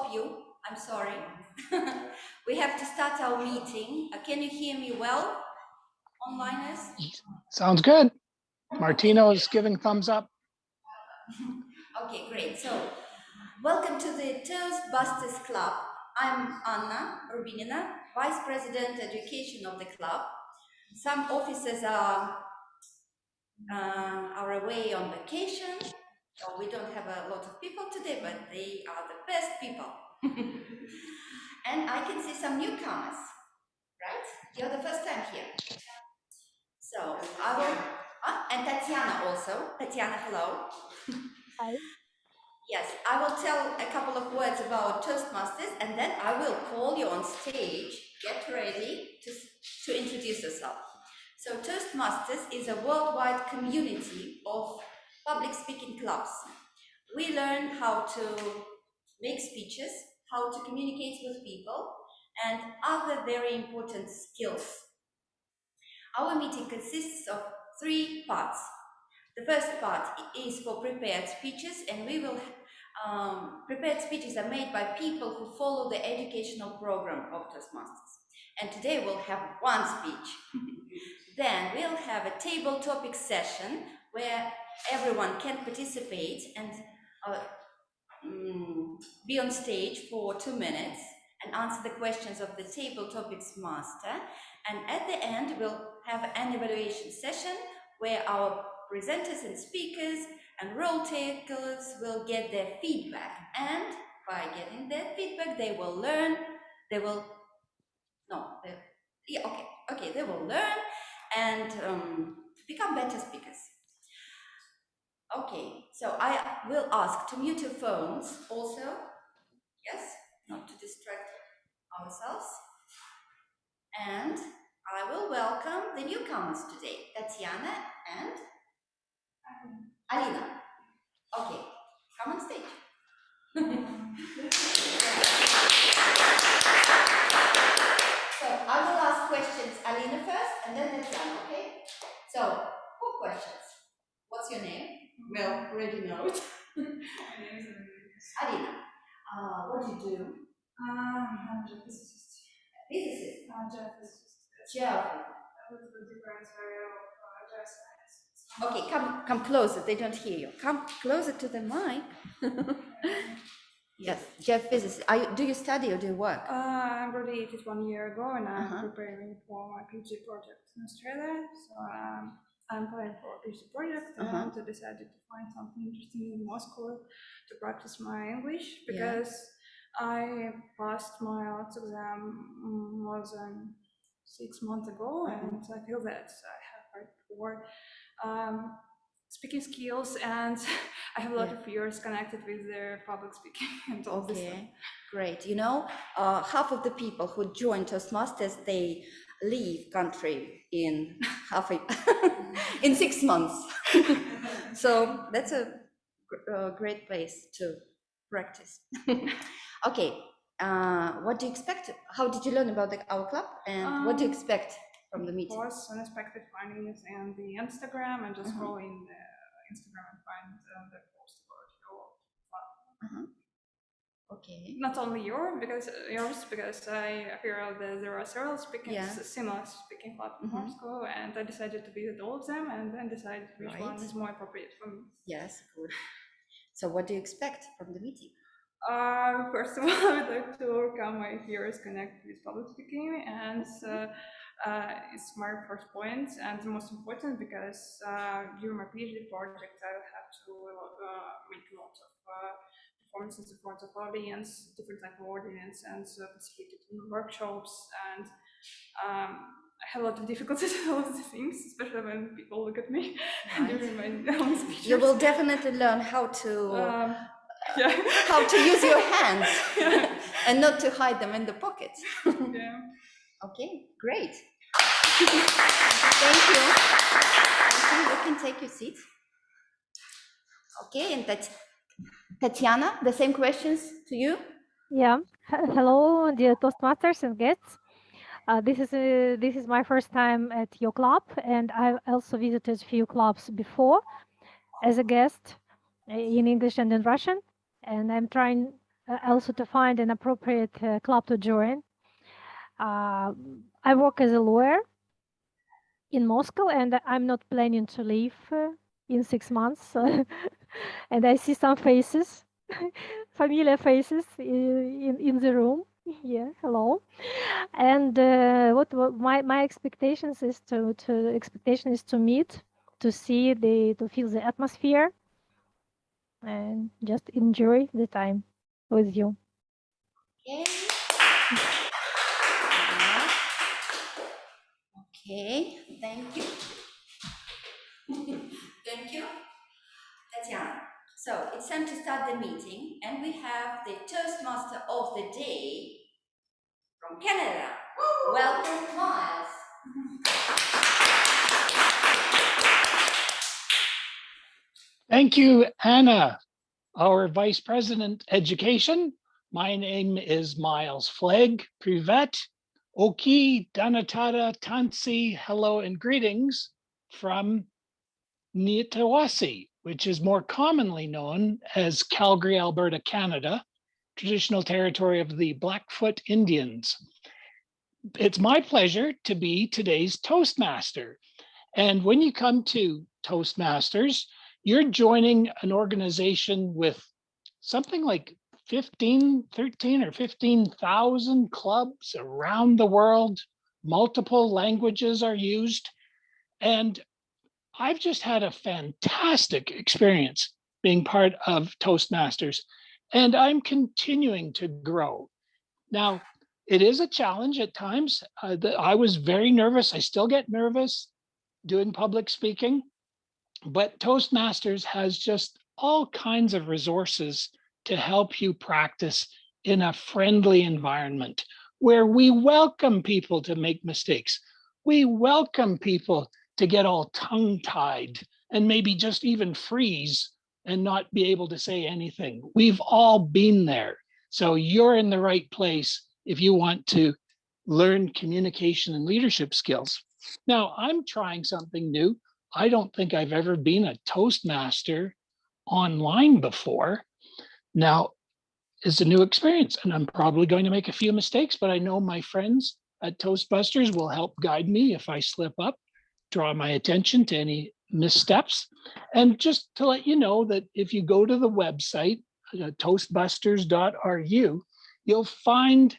stop you. I'm sorry. We have to start our meeting. Can you hear me well, onliners? Sounds good. Martino is giving thumbs up. Okay, great. So, welcome to the Toastbusters Club. I'm Anna Rubinina, Vice President Education of the club. Some officers are away on vacation, so we don't have a lot of people today, but they are the best people. And I can see some newcomers, right? You're the first time here. So I will, and Tatyana also. Tatyana, hello. Hi. Yes, I will tell a couple of words about Toastmasters, and then I will call you on stage. Get ready to introduce yourself. So Toastmasters is a worldwide community of public speaking clubs. We learn how to make speeches, how to communicate with people, and other very important skills. Our meeting consists of 3 parts. The first part is for prepared speeches, and we will prepared speeches are made by people who follow the educational program of Toastmasters. And today we'll have 1 speech. Then we'll have a table topic session where everyone can participate and be on stage for 2 minutes and answer the questions of the table topics master. And at the end, we'll have an evaluation session where our presenters and speakers and role takers will get their feedback. And by getting their feedback, they will learn, they will learn and become better speakers. Okay, so I will ask to mute your phones also. Yes, not to distract ourselves. And I will welcome the newcomers today, Tatyana and Alina. Okay, come on stage. So I will ask questions, Alina first, and then Tatyana, okay? So, 4 questions. What's your name? Well, already know it. My name is Alina. What do you do? I'm a physicist. Physicist? Geophysicist. Geophysicist. A little bit different area of geoscience. Okay, come closer. They don't hear you. Come closer to the mic. Yes, geophysicist. Do you study or do you work? I graduated 1 year ago, and I'm preparing for my PhD project in Australia. So I'm applying for a PhD project, and I decided to find something interesting in Moscow to practice my English, because I passed my IELTS exam more than 6 months ago, and I feel that I have quite poor speaking skills, and I have a lot of years connected with the public speaking and all this stuff. Great. You know, half of the people who join Toastmasters, they leave country in in 6 months. So that's a great place to practice. Okay. What do you expect? How did you learn about our club, and what do you expect from the meeting? It was unexpected finding it on the Instagram, and just scrolling the Instagram and find the post about your club. Okay. Not only yours, because I hear that there are several similar speaking clubs in Moscow, and I decided to visit all of them, and then decide which one is more appropriate for me. Yes, good. So what do you expect from the meeting? First of all, I would like to overcome my fears connected with public speaking, and it's my first point and the most important, because during my PhD project I will have to make a lot of performances in front of audience, different type of audience, and participated in workshops, and I have a lot of difficulties with all of these things, especially when people look at me during my own speeches. You will definitely learn how to use your hands and not to hide them in the pockets. Okay, great. Thank you. You can take your seat. Okay, and Tatyana, the same questions to you? Yeah. Hello, dear Toastmasters and guests. This is my first time at your club, and I also visited a few clubs before as a guest in English and in Russian, and I'm trying also to find an appropriate club to join. I work as a lawyer in Moscow, and I'm not planning to leave in 6 months. And I see some faces, familiar faces in the room. Yeah, hello. And what my expectations is to meet, to see to feel the atmosphere, and just enjoy the time with you. Okay. Okay, thank you. Thank you, Tatyana. So it's time to start the meeting, and we have the Toastmaster of the day from Canada. Welcome, Myles. Thank you, Anna, our Vice President Education. My name is Myles Flaig. Privet, Oki, Danatata, Tansi, hello and greetings from Niitawasi, which is more commonly known as Calgary, Alberta, Canada, traditional territory of the Blackfoot Indians. It's my pleasure to be today's Toastmaster. And when you come to Toastmasters, you're joining an organization with something like 13 or 15,000 clubs around the world. Multiple languages are used. And I've just had a fantastic experience being part of Toastmasters, and I'm continuing to grow. Now, it is a challenge at times. I was very nervous. I still get nervous doing public speaking, but Toastmasters has just all kinds of resources to help you practice in a friendly environment where we welcome people to make mistakes. We welcome people to get all tongue-tied and maybe just even freeze and not be able to say anything. We've all been there. So you're in the right place if you want to learn communication and leadership skills. Now, I'm trying something new. I don't think I've ever been a Toastmaster online before. Now, it's a new experience, and I'm probably going to make a few mistakes, but I know my friends at Toastbusters will help guide me if I slip up, draw my attention to any missteps. And just to let you know that if you go to the website, toastbusters.ru, you'll find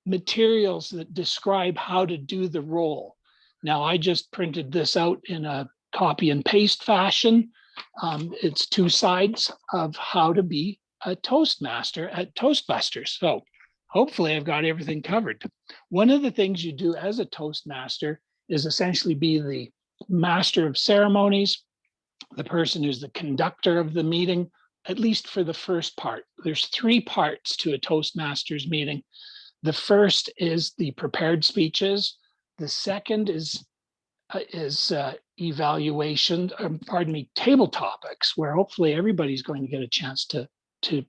materials that describe how to do the role. Now, I just printed this out in a copy and paste fashion. It's 2 sides of how to be a Toastmaster at Toastbusters. So hopefully I've got everything covered. One of the things you do as a Toastmaster is essentially be the master of ceremonies, the person who's the conductor of the meeting, at least for the first part. There's 3 parts to a Toastmasters meeting. The first is the prepared speeches. The second is evaluation, table topics, where hopefully everybody's going to get a chance to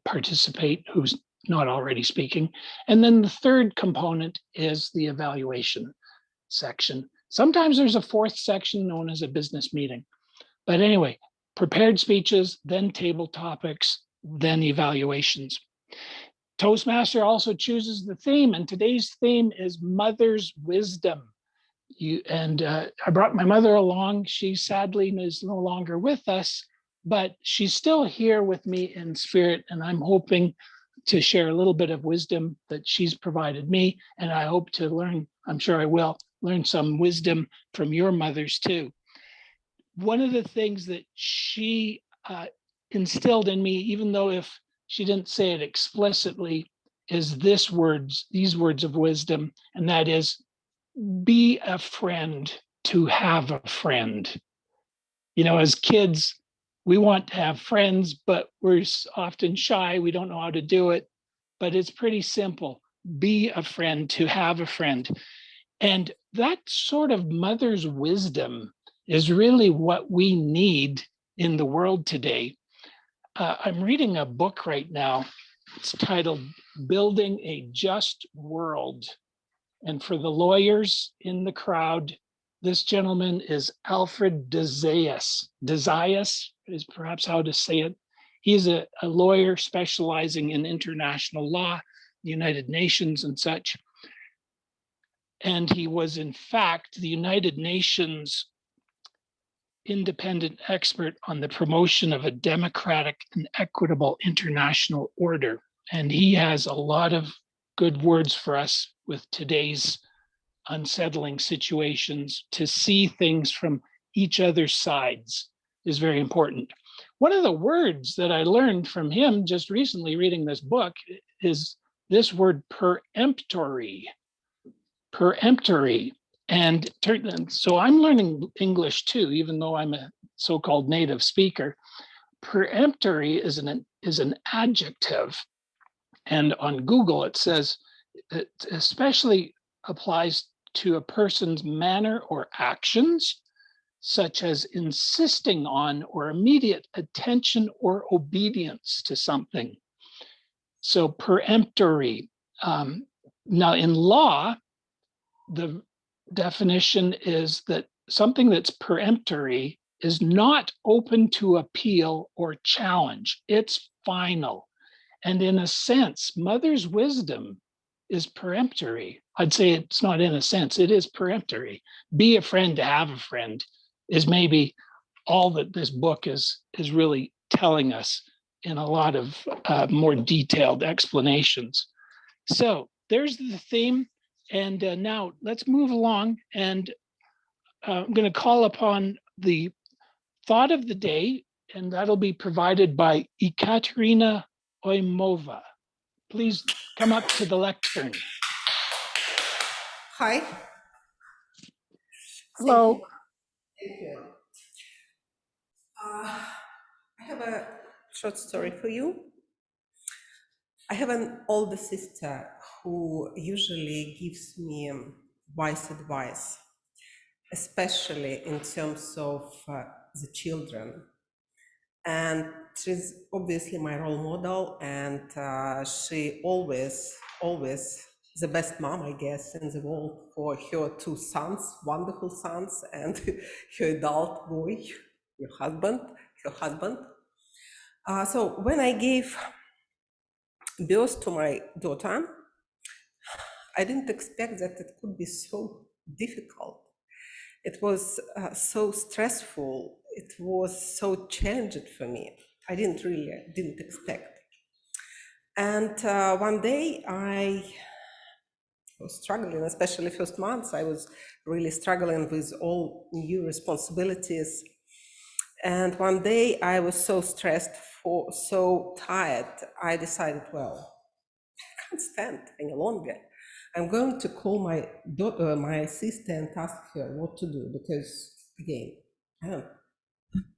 participate who's not already speaking. And then the third component is the evaluation section. Sometimes there's a 4th section known as a business meeting. But anyway, prepared speeches, then table topics, then evaluations. Toastmaster also chooses the theme, and today's theme is Mother's Wisdom. I brought my mother along. She sadly is no longer with us, but she's still here with me in spirit, and I'm hoping to share a little bit of wisdom that she's provided me, and I hope to learn, I'm sure I will, learn some wisdom from your mothers too. One of the things that she instilled in me, even though if she didn't say it explicitly, is these words of wisdom, and that is, be a friend to have a friend. You know, as kids, we want to have friends, but we're often shy. We don't know how to do it, but it's pretty simple. Be a friend to have a friend. And that sort of mother's wisdom is really what we need in the world today. I'm reading a book right now. It's titled Building a Just World. And for the lawyers in the crowd, this gentleman is Alfred de Zayas. De Zayas is perhaps how to say it. He's a lawyer specializing in international law, the United Nations and such. And he was, in fact, the United Nations independent expert on the promotion of a democratic and equitable international order. And he has a lot of good words for us with today's unsettling situations. To see things from each other's sides is very important. One of the words that I learned from him just recently reading this book is this word peremptory. Peremptory. And so I'm learning English too, even though I'm a so-called native speaker. Peremptory is an adjective. And on Google, it says it especially applies to a person's manner or actions, such as insisting on or immediate attention or obedience to something. So peremptory. Now in law, the definition is that something that's peremptory is not open to appeal or challenge. It's final. And in a sense, mother's wisdom is peremptory. I'd say it's not in a sense, it is peremptory. Be a friend to have a friend is maybe all that this book is really telling us in a lot of more detailed explanations. So there's the theme. And now let's move along, and I'm going to call upon the thought of the day, and that'll be provided by Ekaterina Dymova. Please come up to the lectern. Hi. Hello. Thank you. I have a short story for you. I have an older sister who usually gives me wise advice, especially in terms of the children. And she's obviously my role model, and she always the best mom, I guess, in the world for her two sons, wonderful sons, and her adult boy, her husband. So when I gave birth to my daughter, I didn't expect that it could be so difficult. It was so stressful. It was so challenging for me. I didn't expect. And one day I was struggling, especially first months. I was really struggling with all new responsibilities. And one day I was so stressed, so tired, I decided, well, I can't stand any longer. I'm going to call my daughter, my sister, and ask her what to do, because again, I don't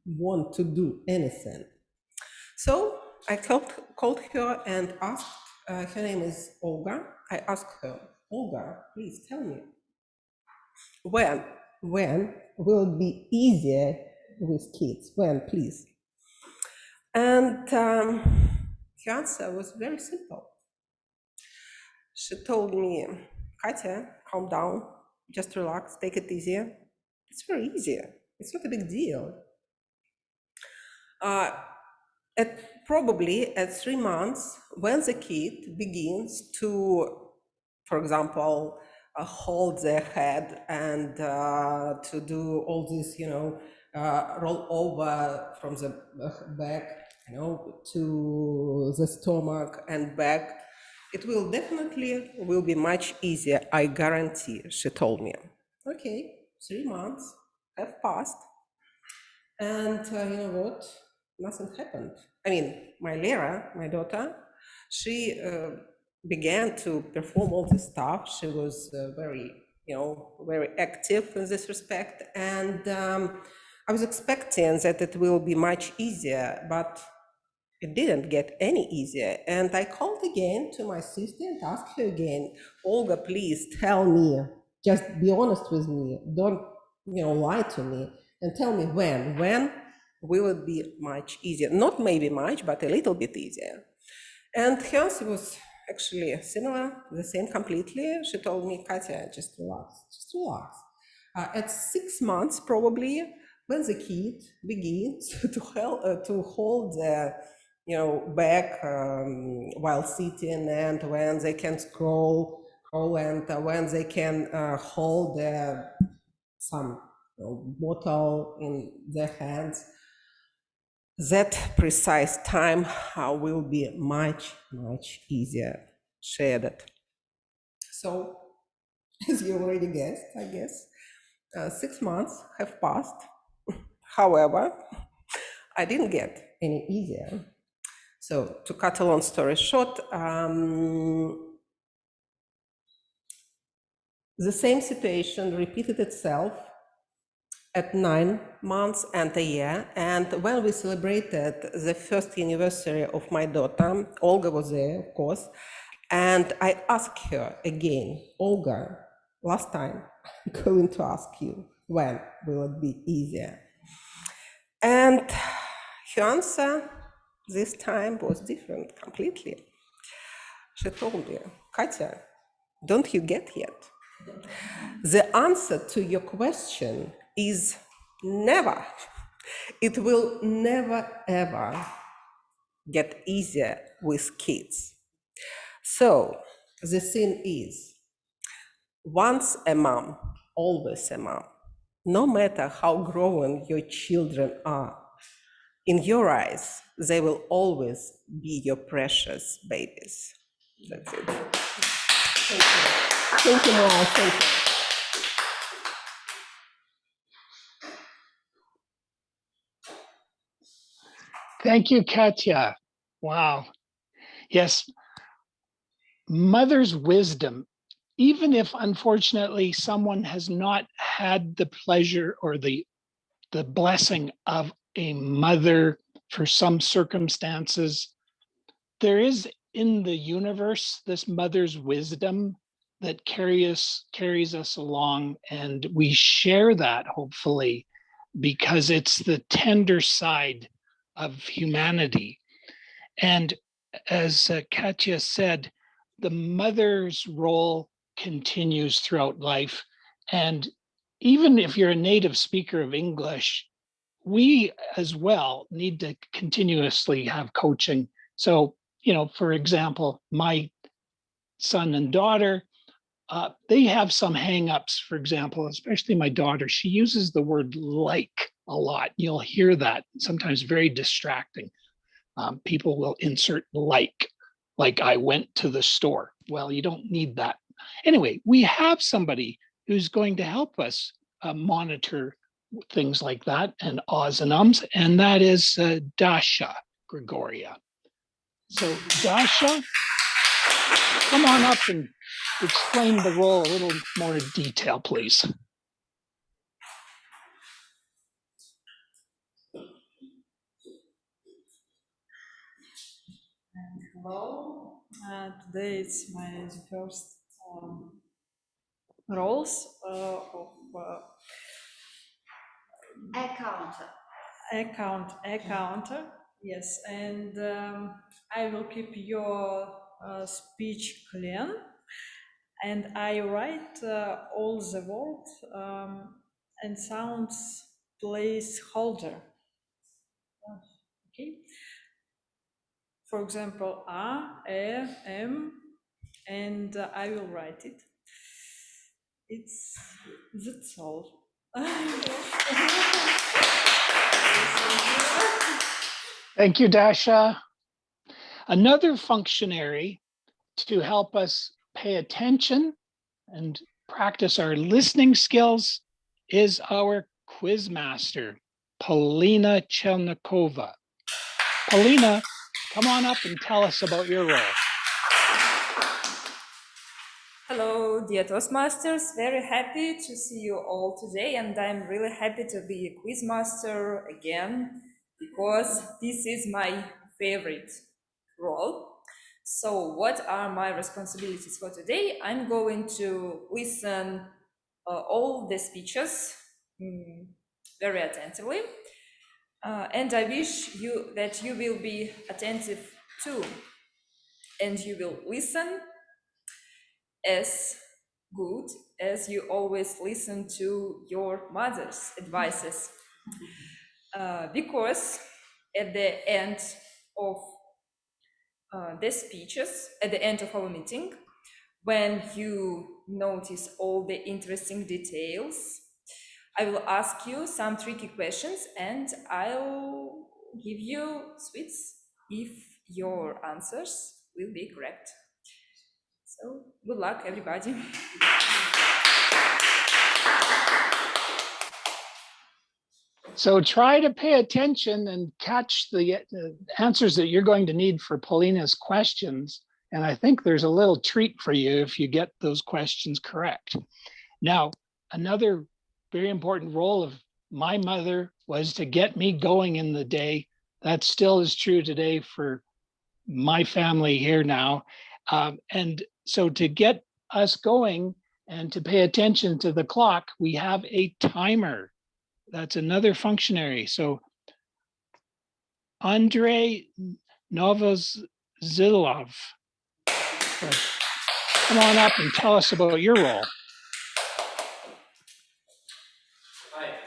want to do anything. So I called her and asked, her name is Olga. I asked her, Olga, please tell me, when will it be easier with kids? When, please? And her answer was very simple. She told me, Katya, calm down, just relax, take it easier. It's very easy. It's not a big deal. Probably at 3 months, when the kid begins to, for example, hold their head and to do all this, roll over from the back, to the stomach and back, it will definitely be much easier, I guarantee, she told me. Okay, 3 months have passed. And you know what? Nothing happened. I mean, my Lera, my daughter, she began to perform all this stuff. She was very active in this respect. And I was expecting that it will be much easier, but it didn't get any easier. And I called again to my sister and asked her again, Olga, please tell me, just be honest with me. Don't, lie to me. And tell me when will it be much easier? Not maybe much, but a little bit easier. And her answer was actually similar, the same completely. She told me, Katya, just relax. At 6 months, probably, when the kid begins to hold the back while sitting, and when they can scroll and when they can hold some bottle in their hands. That precise time will be much, much easier shared. So, as you already guessed, I guess, 6 months have passed. However, I didn't get any easier. So, to cut a long story short, the same situation repeated itself at 9 months and a year. And when we celebrated the first anniversary of my daughter, Olga was there, of course, and I asked her again, Olga, last time, I'm going to ask you, when will it be easier? And her answer this time was different completely. She told me, Katya, don't you get yet? The answer to your question is never. It will never, ever get easier with kids. So the thing is, once a mom, always a mom. No matter how grown your children are, in your eyes, they will always be your precious babies. That's it. Thank you. Thank you, Myles. Thank you. Thank you, Katya. Wow. Yes, mother's wisdom, even if unfortunately someone has not had the pleasure or the blessing of a mother for some circumstances, there is in the universe this mother's wisdom that carries us along, and we share that hopefully because it's the tender side of humanity. And as Katya said, the mother's role continues throughout life. And even if you're a native speaker of English, we as well need to continuously have coaching. So, for example, my son and daughter, they have some hangups. For example, especially my daughter, she uses the word like a lot. You'll hear that, sometimes very distracting. People will insert like I went to the store. Well, you don't need that. Anyway, we have somebody who's going to help us monitor things like that and ahs and ums, and that is Dasha Gregoria. So Dasha, come on up and explain the role a little more in detail, please. Hello. Today it's my first roles of accounter. Yes, and I will keep your speech clean, and I write all the words and sounds placeholder. Okay. For example, a, m, and I will write it. That's all. Thank you, Dasha. Another functionary to help us pay attention and practice our listening skills is our quiz master, Polina Chelnokova. Polina, come on up and tell us about your role. Hello, dear Toastmasters. Very happy to see you all today, and I'm really happy to be a quizmaster again because this is my favorite role. So what are my responsibilities for today? I'm going to listen all the speeches very attentively, and I wish you that you will be attentive too, and you will listen as good as you always listen to your mother's advices, because at the end of the speeches at the end of our meeting. When you notice all the interesting details, I will ask you some tricky questions and I'll give you sweets if your answers will be correct. So good luck, everybody. So try to pay attention and catch the answers that you're going to need for Polina's questions. And I think there's a little treat for you if you get those questions correct. Now, another very important role of my mother was to get me going in the day. That still is true today for my family here now. And so to get us going and to pay attention to the clock, we have a timer. That's another functionary. So Andrey Novozhilov, come on up and tell us about your role. Hi.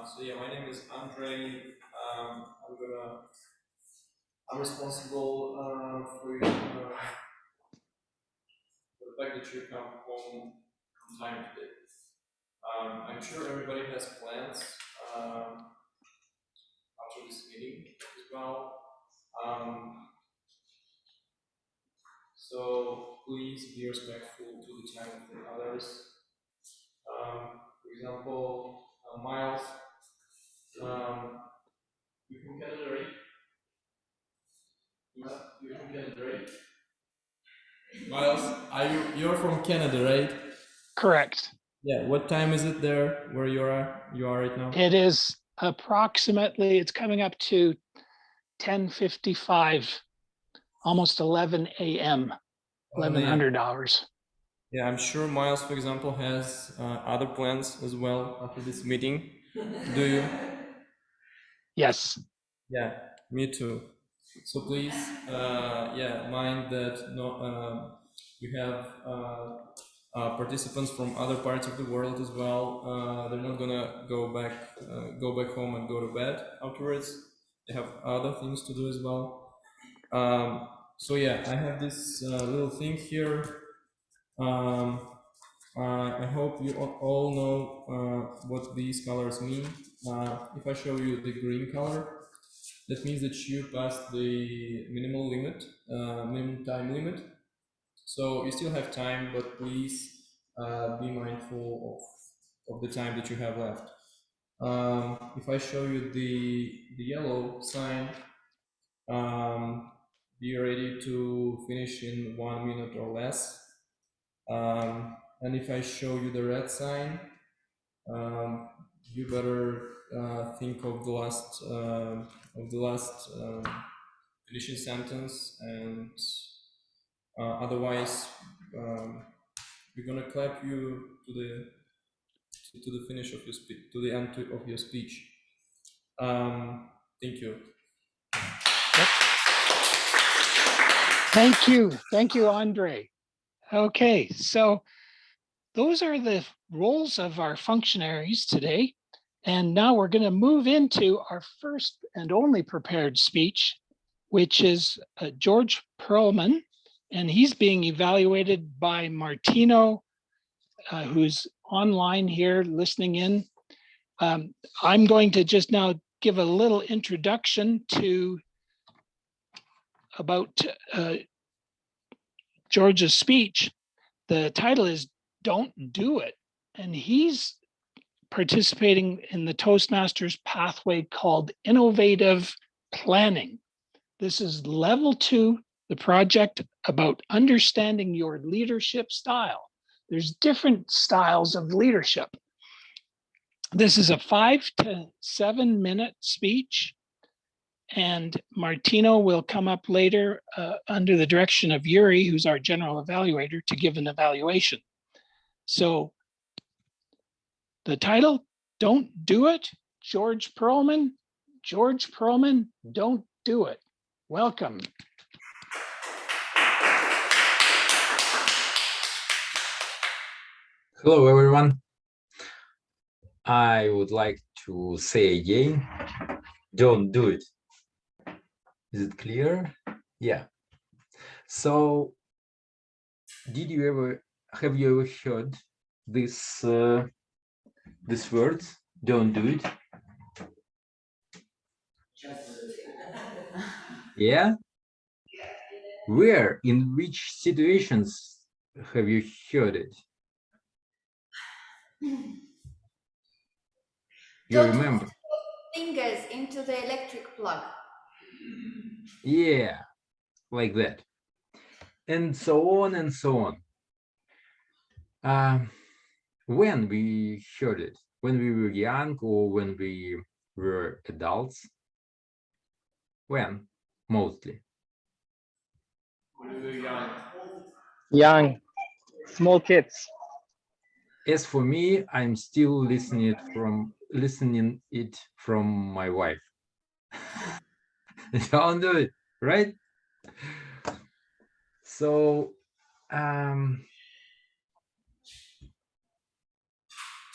So yeah, my name is Andrey. I'm responsible for the fact that you come home on time today. I'm sure everybody has plans after this meeting as well. So please be respectful to the time of the others. For example, Myles, you from Canada, right? You're from Canada, right? Myles, you're from Canada, right? Correct. Yeah. What time is it there where you are right now? It is approximately, it's coming up to 10:55, almost 11 a.m., 1100 hours. Yeah, I'm sure Myles, for example, has other plans as well after this meeting. Do you? Yes. Yeah, me too. So please, mind that you have participants from other parts of the world as well. They're not gonna go back home and go to bed afterwards. They have other things to do as well. So yeah, I have this little thing here. I hope you all know what these colors mean. If I show you the green color, that means that you passed the minimum time limit. So you still have time, but please be mindful of the time that you have left. If I show you the yellow sign, be ready to finish in 1 minute or less. And if I show you the red sign, you better think of the last finishing sentence, and otherwise we're gonna clap you to the finish of your speech, to the end of your speech. Thank you. Thank you, Andrey. Okay, so those are the roles of our functionaries today. And now we're going to move into our first and only prepared speech, which is George Perelman, and he's being evaluated by Martino, who's online here listening in. I'm going to just now give a little introduction about George's speech. The title is Don't Do It. And he's participating in the Toastmasters pathway called Innovative Planning. This is level 2, the project about understanding your leadership style. There's different styles of leadership. This is a 5 to 7 minute speech. And Martino will come up later under the direction of Yury, who's our general evaluator, to give an evaluation. So the title, Don't Do It, George Perelman. George Perelman, Don't Do It. Welcome. Hello, everyone. I would like to say again, don't do it. Is it clear? Yeah. So, have you ever heard this this word? Don't do it. Yeah. Where? In which situations have you heard it? You Don't remember? put fingers into the electric plug. Yeah, like that. And so on and so on. When we heard it? When we were young or when we were adults? When? Mostly. When we were young. Young, small kids. As for me, I'm still listening it from my wife. Don't do it, right? So,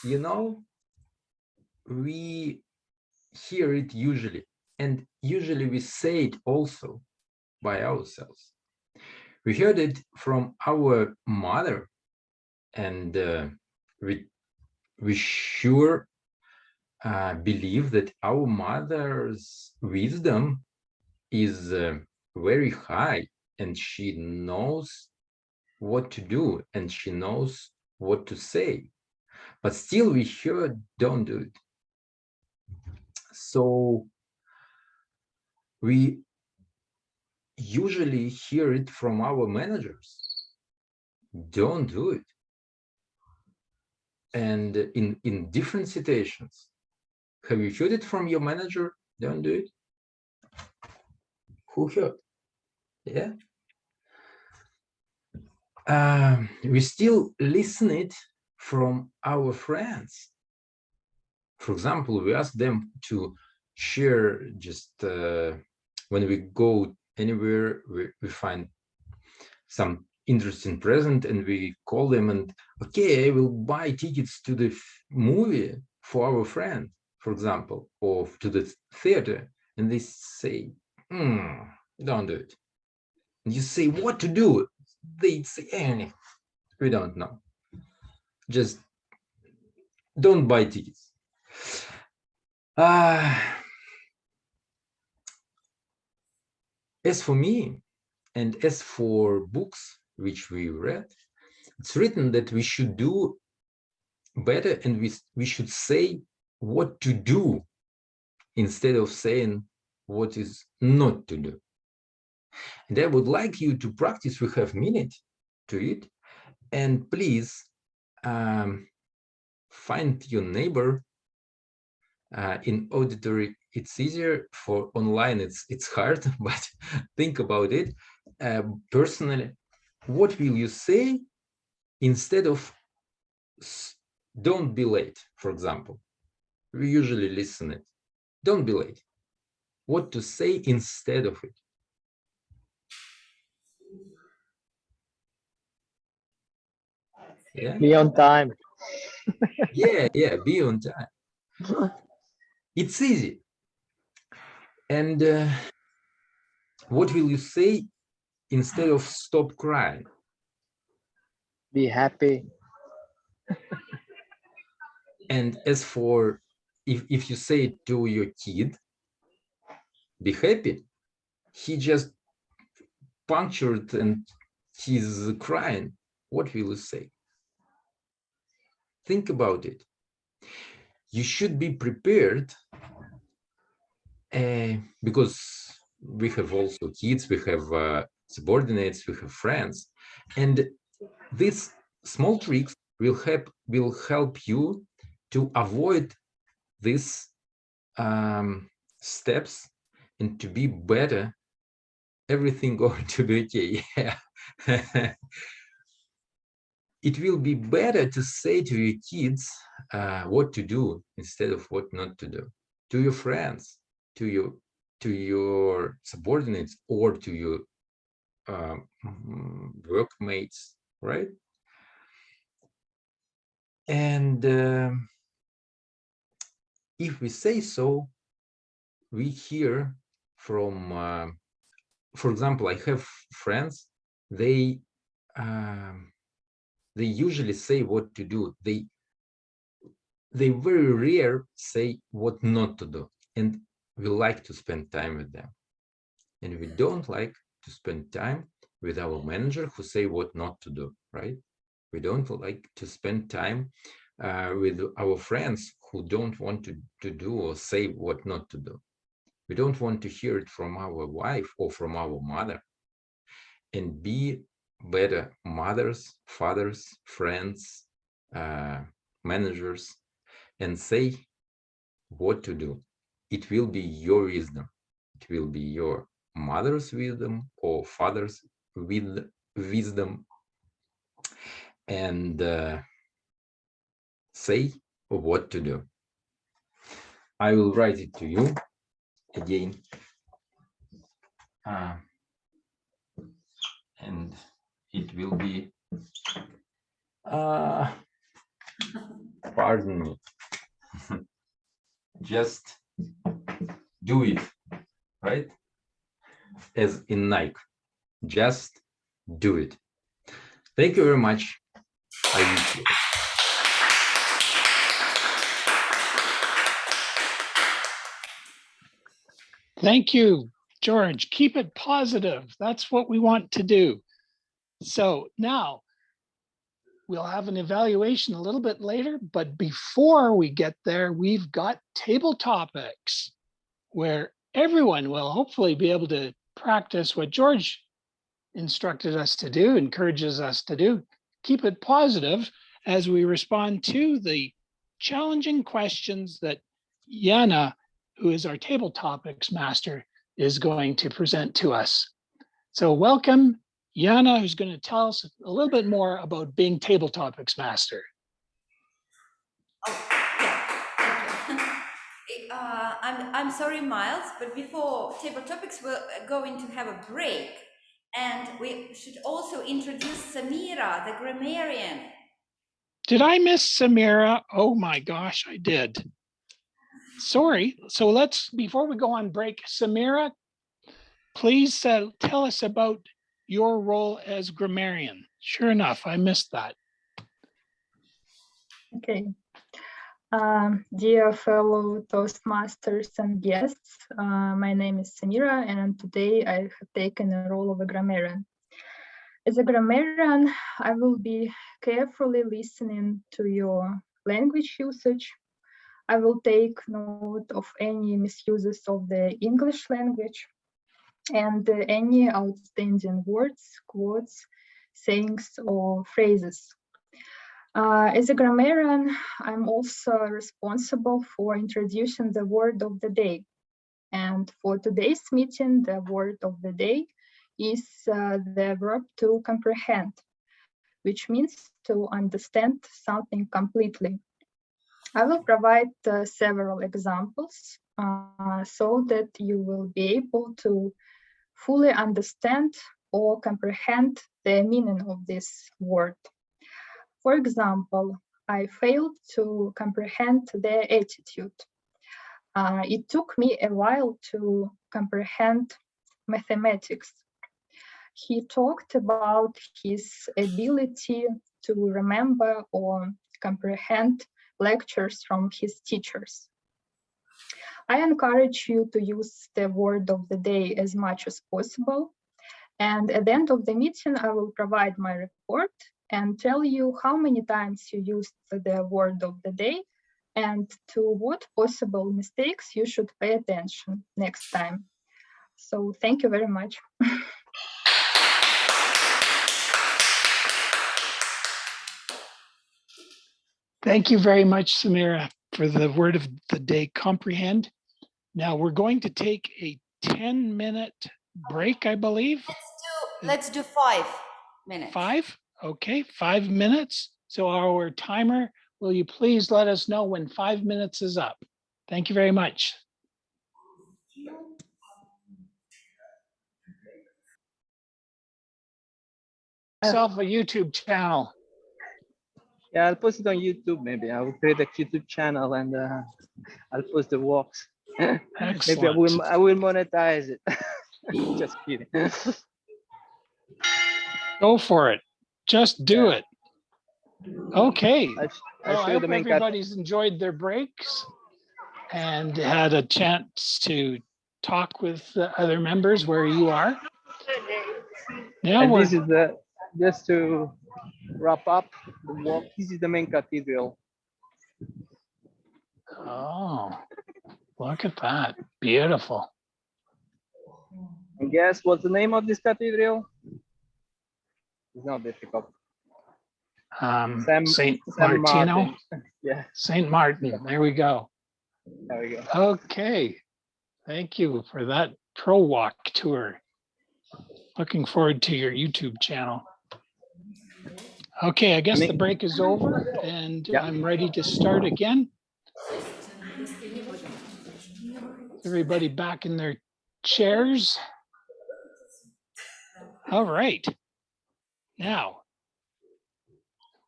you know, we hear it usually, and usually we say it also by ourselves. We heard it from our mother, and we sure believe that our mother's wisdom is very high, and she knows what to do and she knows what to say, but still we hear don't do it. So we usually hear it from our managers, don't do it. And in different situations, have you heard it from your manager, don't do it? Who heard? Yeah. We still listen it from our friends. For example, we ask them to share just when we go anywhere, we find some interesting present and we call them and, okay, I will buy tickets to the movie for our friend, for example, or to the theater. And they say, don't do it. And you say, what to do? They say, we don't know. Just don't buy tickets. As for me, and as for books which we read, it's written that we should do better and we should say what to do instead of saying what is not to do. And I would like you to practice. We have a minute to it. And please find your neighbor. In auditory, it's easier. For online, it's hard, but think about it. Personally, what will you say instead of don't be late, for example? We usually listen it. Don't be late. What to say instead of it? Yeah. Be on time. yeah, be on time. It's easy. And what will you say instead of stop crying? Be happy. And as for if you say it to your kid, be happy, he just punctured and he's crying, what will you say? Think about it. You should be prepared because we have also kids, we have subordinates, we have friends, and these small tricks will help you to avoid these steps and to be better. Everything going to be okay. Yeah. It will be better to say to your kids what to do instead of what not to do. To your friends, to your subordinates, or to your workmates, right? And if we say so, we hear from for example, I have friends, they usually say what to do. They very rare say what not to do. And we like to spend time with them. And we don't like to spend time with our manager who say what not to do, right? We don't like to spend time with our friends who don't want to do or say what not to do. We don't want to hear it from our wife or from our mother. And be better mothers, fathers, friends, managers, and say what to do. It will be your wisdom. It will be your mother's wisdom or father's wisdom. And say what to do. I will write it to you again. And it will be, pardon me, just do it, right? As in Nike, just do it. Thank you very much. Thank you, George. Keep it positive. That's what we want to do. So now we'll have an evaluation a little bit later, but before we get there, we've got table topics where everyone will hopefully be able to practice what George instructed us to do, encourages us to do. Keep it positive as we respond to the challenging questions that Yana, who is our table topics master, is going to present to us. So welcome, Yana, who's going to tell us a little bit more about being table topics master. Oh, yeah, thank you. I'm sorry, Myles, but before table topics, we're going to have a break. And we should also introduce Samira, the grammarian. Did I miss Samira? Oh my gosh, I did. Sorry. So let's, before we go on break, Samira, please tell us about your role as grammarian. Sure enough, I missed that. Okay. Dear fellow Toastmasters and guests, my name is Samira, and today I have taken the role of a grammarian. As a grammarian, I will be carefully listening to your language usage. I will take note of any misuses of the English language and any outstanding words, quotes, sayings, or phrases. As a grammarian, I'm also responsible for introducing the word of the day. And for today's meeting, the word of the day is the verb to comprehend, which means to understand something completely. I will provide several examples so that you will be able to fully understand or comprehend the meaning of this word. For example, I failed to comprehend their attitude. It took me a while to comprehend mathematics. He talked about his ability to remember or comprehend lectures from his teachers. I encourage you to use the word of the day as much as possible. And at the end of the meeting, I will provide my report and tell you how many times you used the word of the day and to what possible mistakes you should pay attention next time. So thank you very much. Thank you very much, Samira, for the word of the day, comprehend. Now we're going to take a 10-minute break, I believe. Let's do 5 minutes. 5? Okay, 5 minutes. So our timer, will you please let us know when 5 minutes is up? Thank you very much. Myself a YouTube channel. Yeah, I'll post it on YouTube. Maybe I will create a YouTube channel and I'll post the walks. Maybe I will monetize it. Just kidding. Go for it. Just do Yeah. it. Okay. I Well, I show you hope the main cut. everybody's enjoyed their breaks and had a chance to talk with the other members where you are. Now And we're this is the, just to wrap up the walk, this is the main cathedral. oh, look at that. Beautiful. And guess what's the name of this cathedral? It's not difficult. Saint San Martino. Martin. Yeah, Saint Martin. There we go. there we go. Okay. Thank you for that pro walk tour. Looking forward to your YouTube channel. Okay, I guess the break is over and Yeah. I'm ready to start again. Everybody back in their chairs. All right. Now,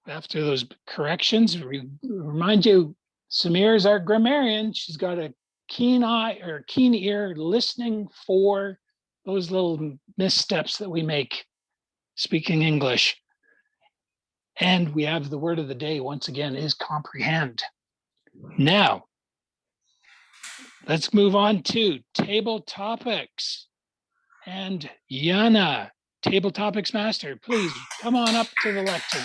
after those corrections, remind you, Samira is our grammarian. She's got a keen eye or keen ear listening for those little missteps that we make speaking English. And we have the word of the day once again is comprehend. Now, let's move on to table topics. And Yana, table topics master, please come on up to the lectern.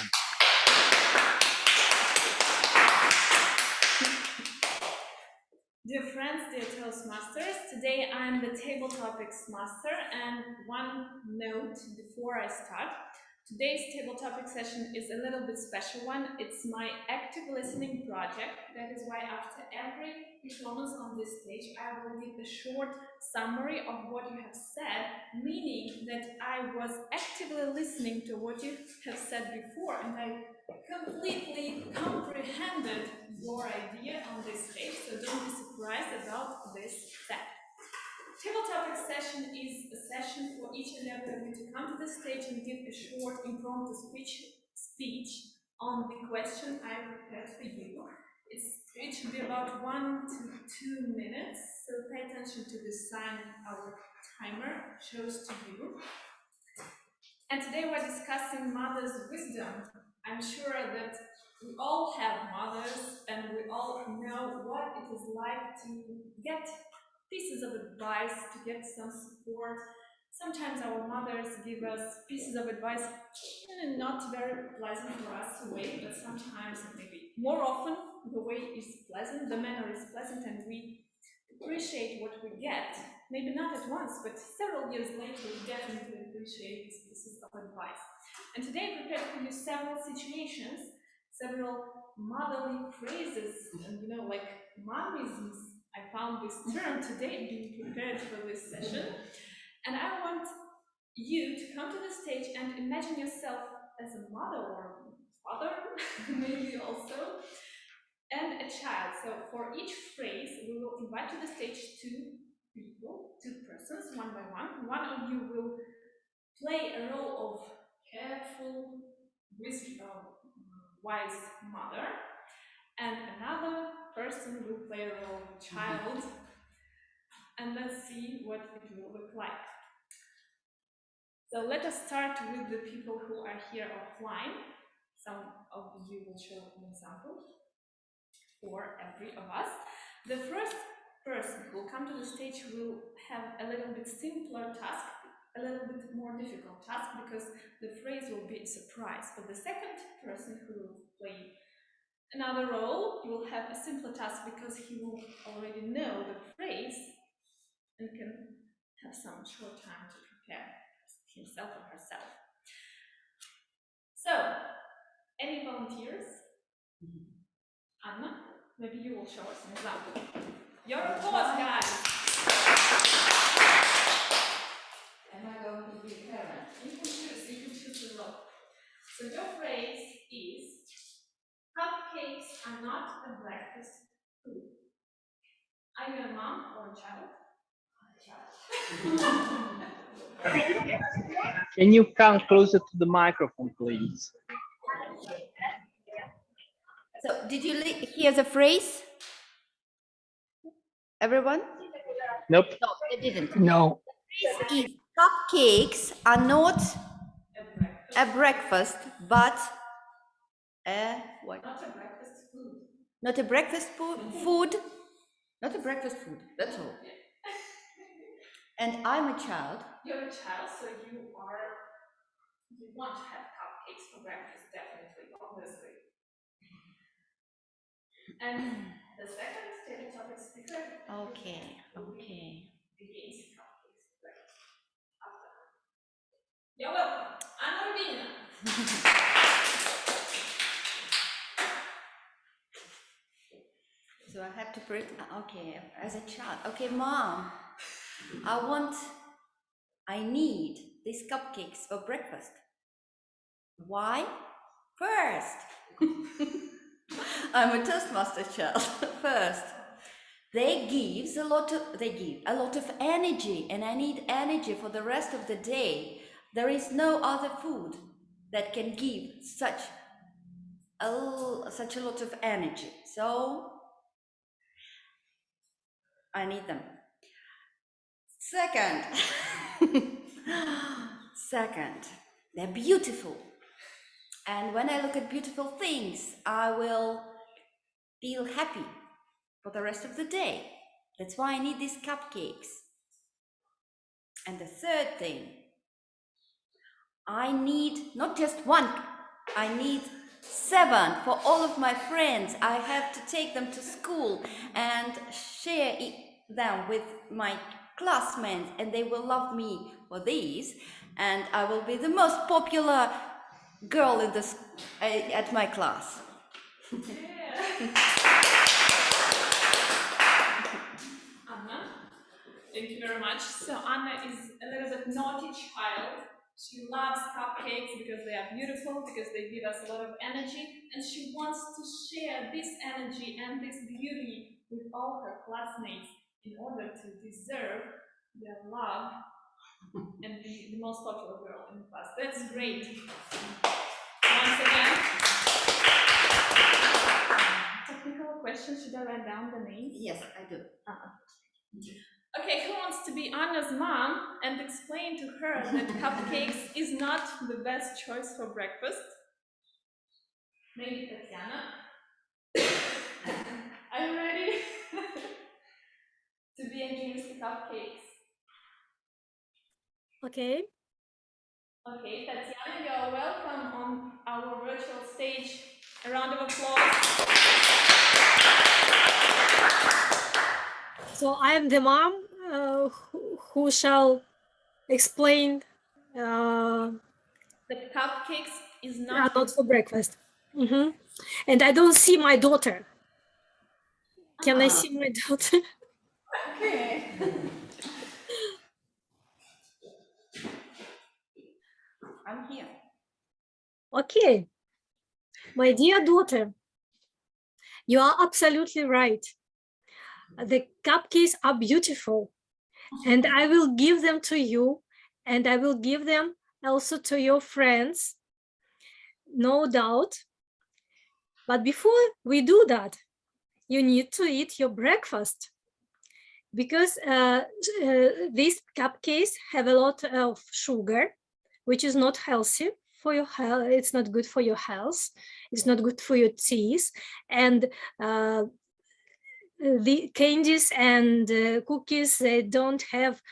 Dear friends, dear Toastmasters, today I'm the table topics master, and one note before I start. Today's table topic session is a little bit special one. It's my active listening project. That is why after every performance on this stage, I will give a short summary of what you have said, meaning that I was actively listening to what you have said before, and I completely comprehended your idea on this stage, so don't be surprised about this fact. Table topic session is a session for each and every of you to come to the stage and give a short impromptu speech on the question I prepared for you. It should be about 1 to 2 minutes, so pay attention to the sign our timer shows to you. And today we're discussing mother's wisdom. I'm sure that we all have mothers and we all know what it is like to get pieces of advice, to get some support. Sometimes our mothers give us pieces of advice not very pleasant for us to wait, but sometimes, maybe more often, the way is pleasant, the manner is pleasant, and we appreciate what we get. Maybe not at once, but several years later, we definitely appreciate these pieces of advice. And today I prepared for you several situations, several motherly phrases, and like momisms. I found this term today being prepared for this session. And I want you to come to the stage and imagine yourself as a mother or father, maybe also, and a child. So for each phrase, we will invite to the stage two persons, one by one. One of you will play a role of careful, wise mother, and another person will play a role of child. And let's see what it will look like. So let us start with the people who are here offline. Some of you will show an example for every of us. The first person who will come to the stage will have a little bit simpler task, a little bit more difficult task, because the phrase will be a surprise. But the second person who will play another role, he will have a simpler task because he will already know the phrase and can have some short time to prepare himself or herself. So, any volunteers? Anna, maybe you will show us an example. Your applause, guys! Am I going to be a parent? You can choose the role. So your phrase is, cupcakes are not a breakfast food. Are you a mom or a child? Can you come closer to the microphone, please? So, did you hear the phrase? Everyone? Nope. No, they didn't. No. If cupcakes are not a breakfast, but a what? Not a breakfast food. Not a breakfast food. Not a breakfast food. That's all. And I'm a child. You're a child, so you want to have cupcakes for breakfast, definitely, obviously. And the second table topic speaker. Okay. Begins cupcakes for breakfast. You're welcome. Andrey. So I have to put it, okay, as a child. Okay, Mom, I need these cupcakes for breakfast. Why? First, I'm a Toastmaster child. First, they give a lot of energy, and I need energy for the rest of the day. There is no other food that can give such a lot of energy. So I need them. Second, they're beautiful. And when I look at beautiful things, I will feel happy for the rest of the day. That's why I need these cupcakes. And the third thing, I need not just one, I need 7 for all of my friends. I have to take them to school and share them with my classmates, and they will love me for these, and I will be the most popular girl in this at my class. Anna, thank you very much. So Anna is a little bit naughty child. She loves cupcakes because they are beautiful, because they give us a lot of energy, and she wants to share this energy and this beauty with all her classmates in order to deserve their love and be the most popular girl in the class. That's great. Once again, technical question, should I write down the names? Yes, I do. Okay, who wants to be Anna's mom and explain to her that cupcakes is not the best choice for breakfast? Maybe Tatyana. Are you ready to be introduced to cupcakes? Okay. Okay, Tatyana, you are welcome on our virtual stage. A round of applause. So I am the mom who shall explain The cupcakes is not not for breakfast. And I don't see my daughter. Can I see my daughter? Okay. I'm here. Okay. My dear daughter, you are absolutely right. The cupcakes are beautiful, and I will give them to you, and I will give them also to your friends, no doubt. But before we do that, you need to eat your breakfast, because these cupcakes have a lot of sugar, which is not healthy for your health. It's not good for your health. It's not good for your teeth. And the candies and cookies, they don't have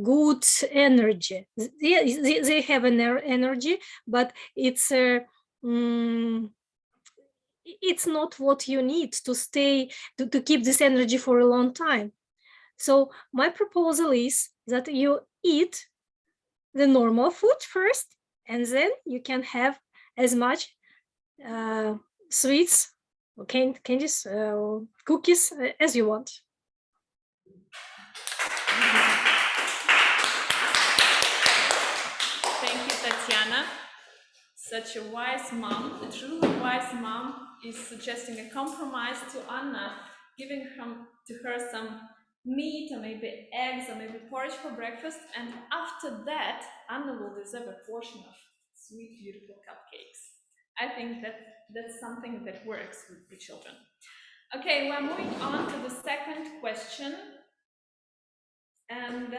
good energy. They have an energy, but it's not what you need to stay, to keep this energy for a long time. So my proposal is that you eat the normal food first, and then you can have as much sweets, candies, cookies as you want. Thank you, Tatyana. Such a wise mom, a truly wise mom, is suggesting a compromise to Anna, giving to her some meat or maybe eggs or maybe porridge for breakfast, and after that, Anna will deserve a portion of sweet, beautiful cupcakes. I think that's something that works with the children. Okay, we're moving on to the second question. And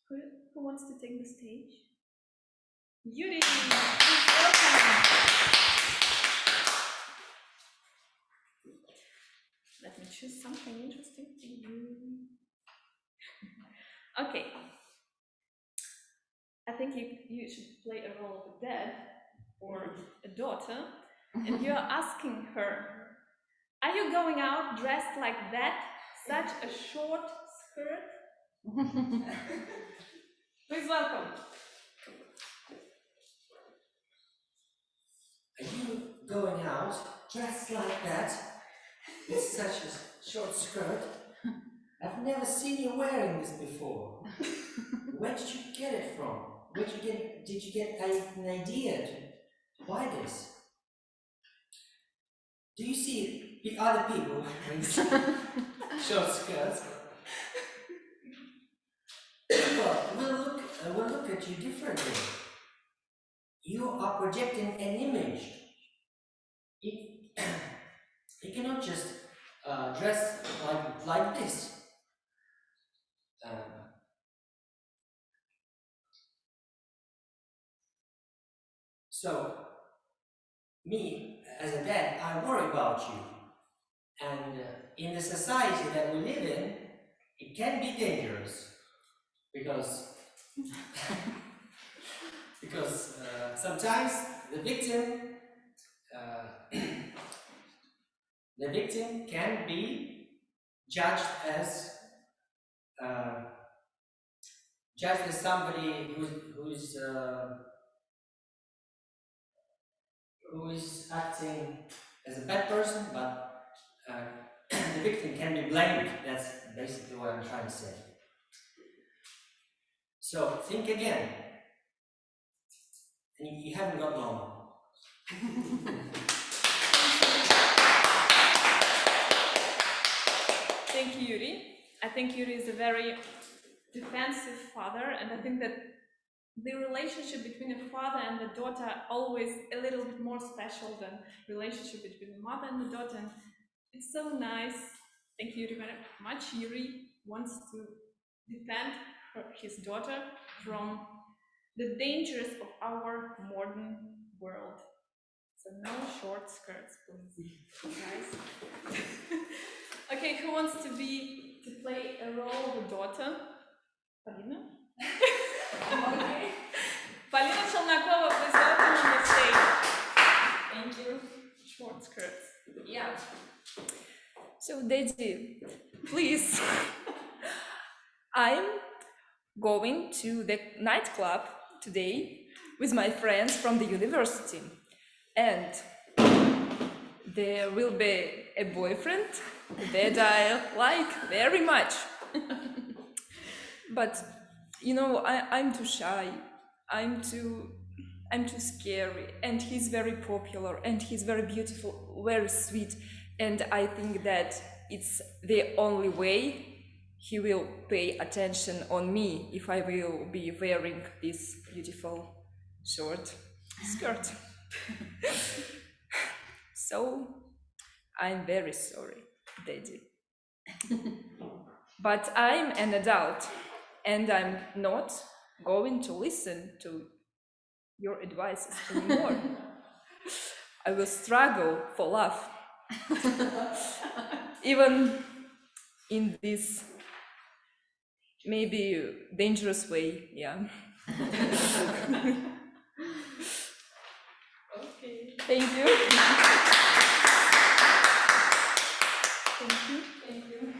who wants to take the stage? Yury, please welcome. Let me choose something interesting for you. Okay. I think you should play a role of a dad or a daughter, and you're asking her, are you going out dressed like that? Such a short skirt? Please welcome. Are you going out dressed like that? With such a short skirt? I've never seen you wearing this before. Where did you get it from? Where did you get an idea to buy this? Do you see the other people wearing short skirts? Well, we'll look at you differently. You are projecting an image. You cannot just dress like this. So, me, as a dad, I worry about you. And in the society that we live in, it can be dangerous. Because sometimes the victim can be judged as somebody who is acting as a bad person, but the victim can be blamed. That's basically what I'm trying to say. So think again. And you haven't got long. Thank you, Yury. I think Yury is a very defensive father, and I think that the relationship between a father and a daughter are always a little bit more special than the relationship between the mother and the daughter. And it's so nice. Thank you very much. Yury wants to defend his daughter from the dangers of our modern world. So no short skirts, please, guys. Okay, who wants to play a role of a daughter? Polina? Okay. Polina Chelnokova, please welcome on the stage. Thank you. Short skirts. Yeah. So, Daddy, please. I'm going to the nightclub today with my friends from the university. And there will be a boyfriend that I like very much. But, you know, I'm too shy. I'm too scary. And he's very popular. And he's very beautiful, very sweet. And I think that it's the only way he will pay attention on me if I will be wearing this beautiful short skirt. So, I'm very sorry, Daddy. But I'm an adult, and I'm not going to listen to your advices anymore. I will struggle for love, even in this maybe dangerous way, yeah. Okay. Thank you. Thank you.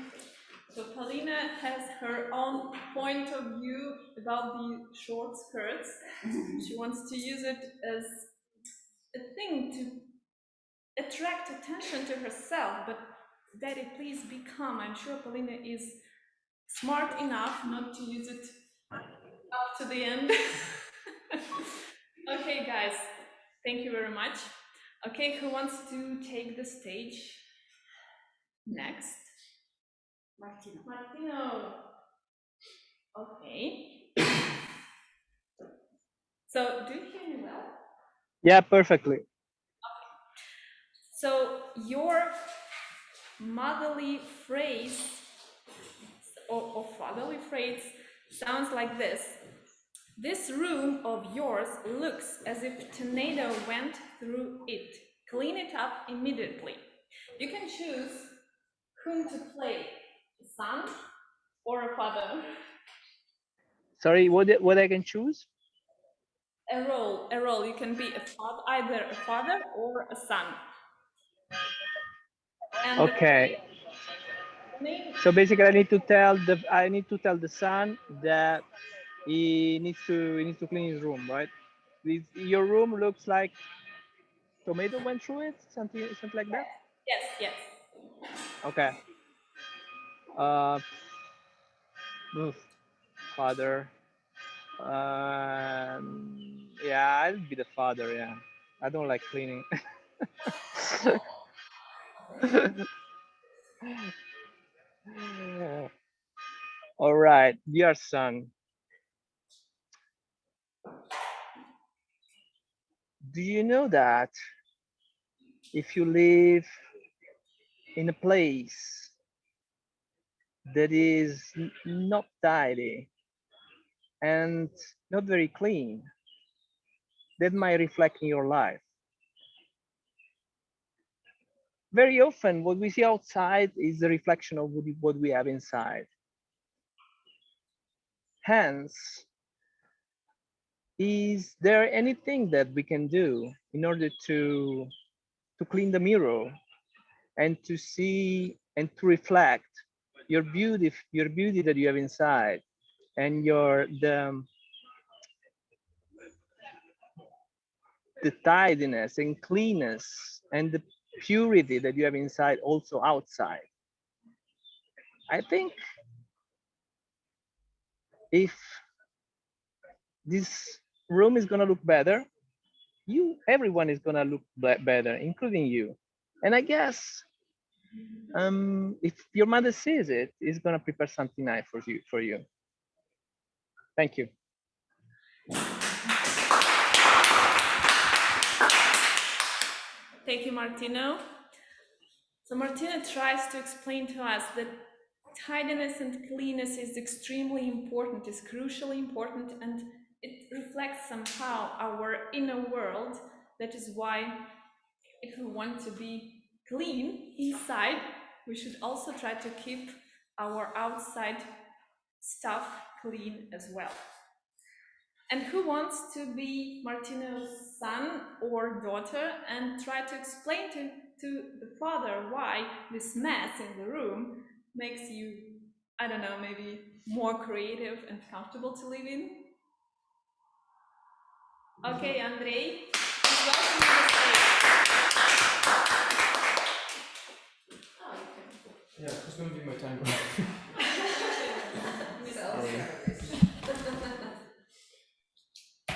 So Polina has her own point of view about the short skirts. She wants to use it as a thing to attract attention to herself. But Daddy, please be calm. I'm sure Polina is smart enough not to use it up to the end. Okay, guys, thank you very much. Okay, who wants to take the stage next? Martino. Okay. So, do you hear me well? Yeah, perfectly. So, your motherly phrase or fatherly phrase sounds like this. This room of yours looks as if a tornado went through it. Clean it up immediately. You can choose whom to play, a son or a father. Sorry, what I can choose? A role. You can be a father, either a father or a son. And Okay. So basically, I need to tell the son that he needs to clean his room, right? Your room looks like tomato went through it, something like that. Yes. Okay. Father. Yeah, I'll be the father. Yeah, I don't like cleaning. All right, dear son. Do you know that if you live in a place that is not tidy and not very clean, that might reflect in your life? Very often, what we see outside is a reflection of what we have inside. Hence, is there anything that we can do in order to clean the mirror and to see and to reflect your beauty that you have inside, and the tidiness and cleanness and the purity that you have inside also outside? I think if this room is gonna look better, everyone is gonna look better, including you. And I guess if your mother sees it, it's gonna prepare something nice for you. Thank you. Thank you, Martino. So Martino tries to explain to us that tidiness and cleanness is extremely important, is crucially important, and it reflects somehow our inner world. That is why if we want to be clean inside, we should also try to keep our outside stuff clean as well. And who wants to be Martino's son or daughter and try to explain to the father why this mess in the room makes you, I don't know, maybe more creative and comfortable to live in? Okay, Andrey, please welcome to the stage. Yeah, who's going to be my timer?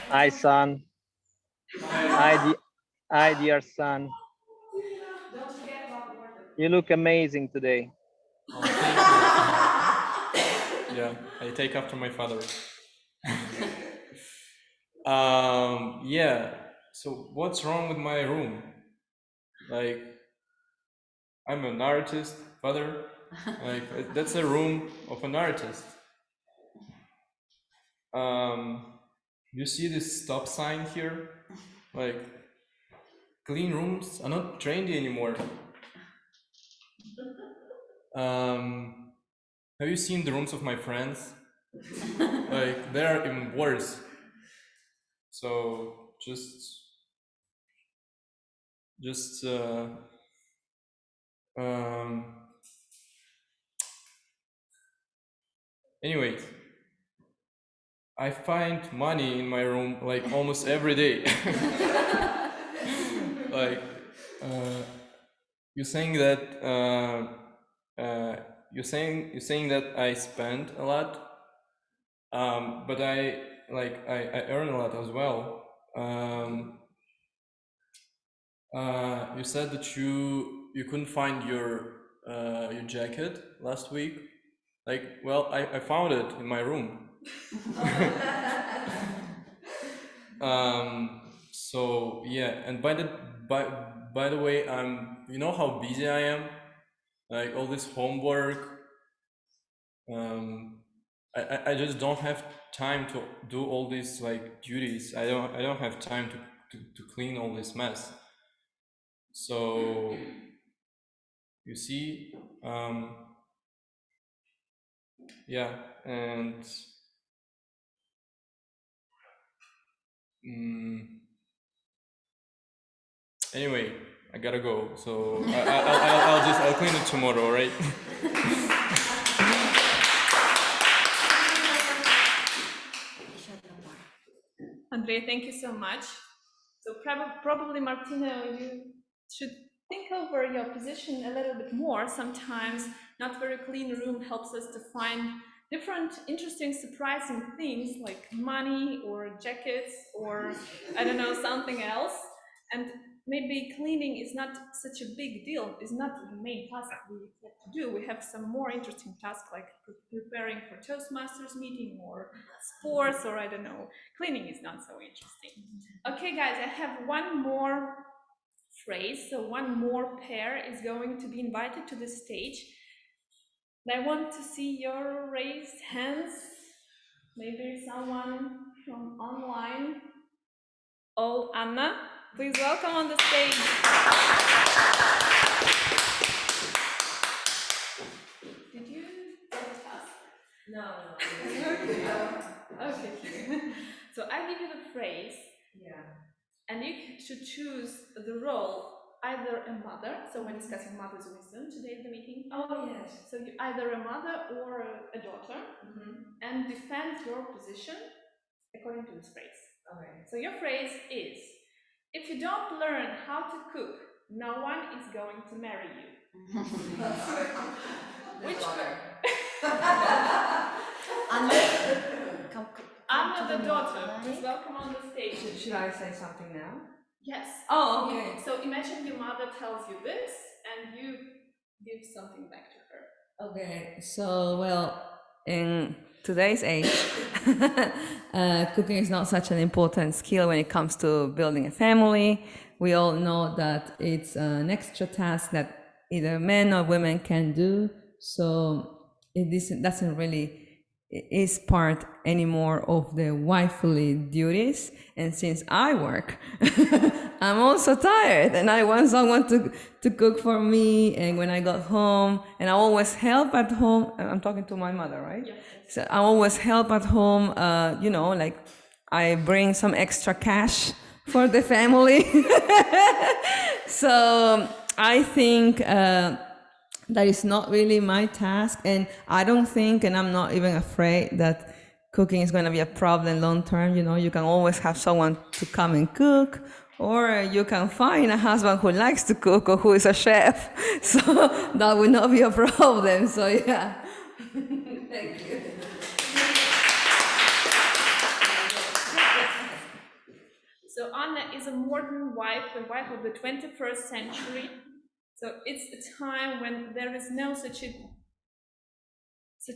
Hi, son. Hi, dear son. Don't forget about the order. You look amazing today. Oh, thank you. Yeah, I take after my father. Yeah, so what's wrong with my room? Like, I'm an artist, father. Like, that's a room of an artist. You see this stop sign here? Like, clean rooms are not trendy anymore. Have you seen the rooms of my friends? Like, they're even worse. So anyway, I find money in my room like almost every day. Like, you're saying that you're saying that I spend a lot, but I earn a lot as well. You said that you couldn't find your jacket last week. Like, well, I found it in my room. So yeah, and by the way, you know how busy I am, like all this homework, I just don't have time to do all these like duties. I don't have time to clean all this mess. So you see, yeah, and anyway, I gotta go. So I'll clean it tomorrow, right? Andrey, thank you so much. So probably Martino, you should think over your position a little bit more. Sometimes not very clean room helps us to find different interesting, surprising things like money or jackets or I don't know, something else. And maybe cleaning is not such a big deal, it's not the main task we have to do. We have some more interesting tasks like preparing for Toastmasters meeting or sports or I don't know. Cleaning is not so interesting. Okay guys, I have one more phrase, so one more pair is going to be invited to the stage. And I want to see your raised hands. Maybe someone from online. Oh, Anna, please welcome on the stage. Did you get a task? No. Okay. So I give you the phrase. Yeah. And you should choose the role, either a mother, so we're discussing mother's wisdom today in the meeting. Oh, yes. So you either a mother or a daughter, and defend your position according to this phrase. Okay. So your phrase is, if you don't learn how to cook, no one is going to marry you. Which Anna, the daughter, please welcome on the stage. Should I say something now? Yes. Oh, okay. So imagine your mother tells you this, and you give something back to her. Okay, so well, in today's age, cooking is not such an important skill when it comes to building a family. We all know that it's an extra task that either men or women can do. So it doesn't really is part anymore of the wifely duties. And since I work, I'm also tired and I want someone to cook for me. And when I got home, and I always help at home, I'm talking to my mother, right? Yes. So I always help at home, you know, like I bring some extra cash for the family. So I think that is not really my task, and I don't think, and I'm not even afraid that cooking is going to be a problem long term. You know, you can always have someone to come and cook, or you can find a husband who likes to cook or who is a chef, so that will not be a problem. So yeah. Thank you. So Anna is a modern wife, a wife of the 21st century. So it's a time when there is no such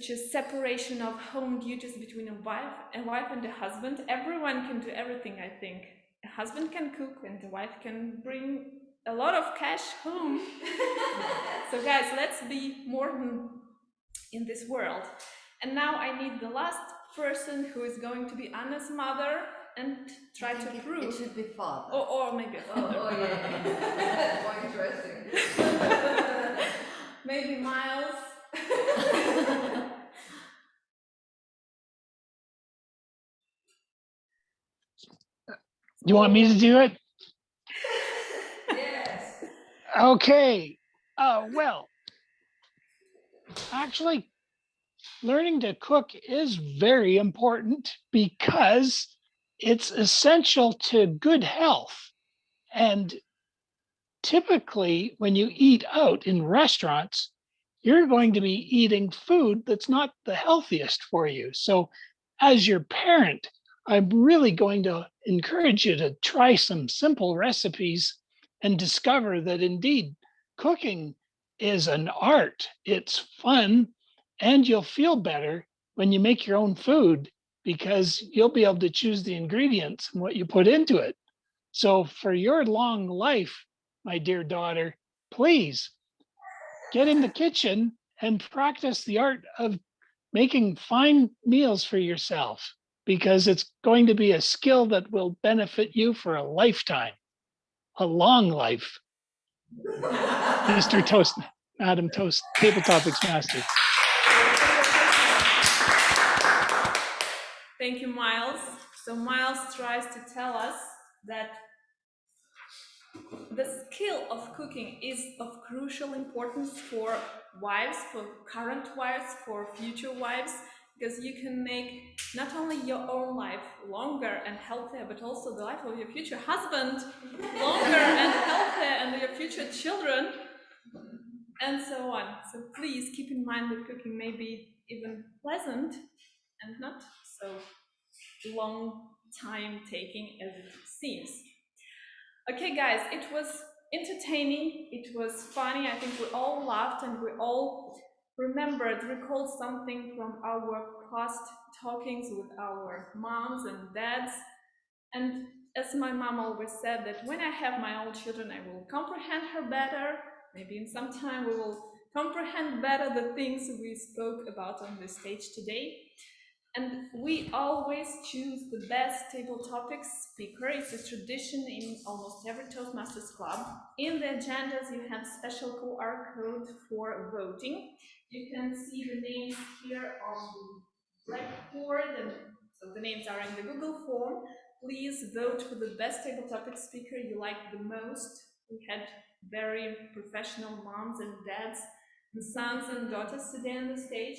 a separation of home duties between a wife and a husband. Everyone can do everything, I think. A husband can cook and the wife can bring a lot of cash home. So guys, let's be modern in this world. And now I need the last person who is going to be Anna's mother and try to prove. It should be father. Or maybe a father. Oh yeah. More interesting. Maybe Myles. You want me to do it? Yes. Okay. Well, actually, learning to cook is very important because it's essential to good health. And typically, when you eat out in restaurants, you're going to be eating food that's not the healthiest for you. So, as your parent, I'm really going to encourage you to try some simple recipes and discover that indeed cooking is an art. It's fun, and you'll feel better when you make your own food because you'll be able to choose the ingredients and what you put into it. So, for your long life, my dear daughter, please get in the kitchen and practice the art of making fine meals for yourself, because it's going to be a skill that will benefit you for a lifetime, a long life. Mr. Toast, Madam Toast, Table Topics Master. Thank you, Myles. So Myles tries to tell us that the skill of cooking is of crucial importance for wives, for current wives, for future wives, because you can make not only your own life longer and healthier, but also the life of your future husband longer and healthier, and your future children, and so on. So please keep in mind that cooking may be even pleasant and not so long time taking as it seems. Okay, guys, it was entertaining, it was funny. I think we all laughed and we all recalled something from our past talkings with our moms and dads. And as my mom always said, that when I have my own children, I will comprehend her better. Maybe in some time we will comprehend better the things we spoke about on the stage today. And we always choose the best table topics speaker. It's a tradition in almost every Toastmasters club. In the agendas, you have special QR code for voting. You can see the names here on the blackboard, and so the names are in the Google form. Please vote for the best table topic speaker you like the most. We had very professional moms and dads, and sons and daughters today on the stage.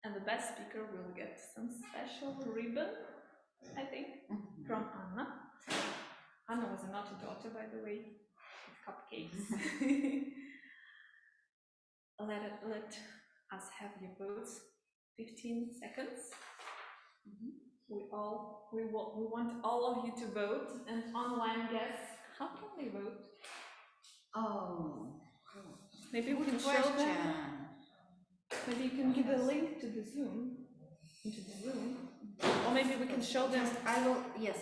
And the best speaker will get some special ribbon, I think, from Anna. Anna was not a daughter, by the way, with cupcakes. Let us have your votes. 15 seconds. We want all of you to vote, and online guests, how can they vote? Oh, maybe we can show them. Maybe you can give a link to the Zoom, into the Zoom, or maybe we can show them. I will give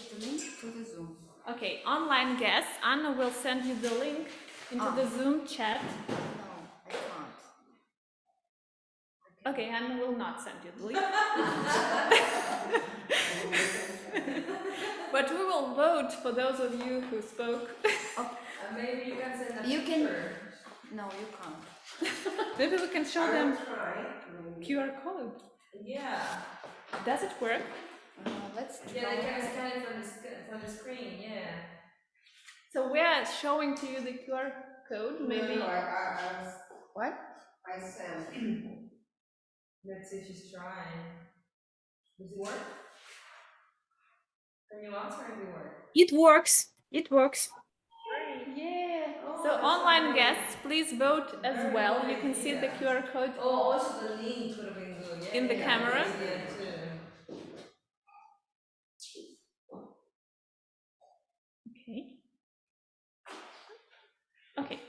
the link to the Zoom. Okay, online guests, Anna will send you the link into the Zoom chat. No, I can't. Okay, Anna will not send you the link. But we will vote for those of you who spoke. Maybe you can send a picture. No, you can't. Maybe we can show them QR code. Yeah. Does it work? Let's try. Yeah, they can scan it from the screen, yeah. So we are showing to you the QR code, maybe. No, What? I sent. Let's see if she's trying. Does it work? Can you answer if it works? It works. It works. Yeah. So online guests, please vote as well. You can see the QR code. Oh, also the link would have been good. Yeah, in the camera. Okay. Okay.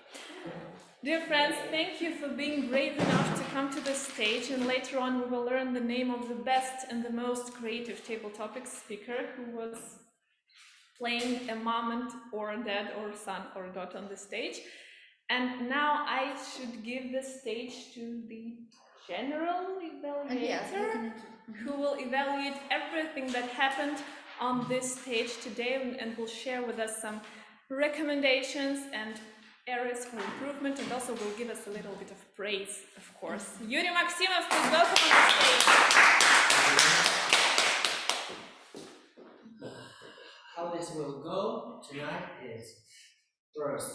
Dear friends, thank you for being brave enough to come to the stage, and later on we will learn the name of the best and the most creative table topics speaker who was playing a mom or a dad or son or daughter on the stage. And now I should give the stage to the general evaluator, who will evaluate everything that happened on this stage today and will share with us some recommendations and areas for improvement, and also will give us a little bit of praise, of course. Yury, Maksimov, please welcome on the stage. How this will go tonight is, first,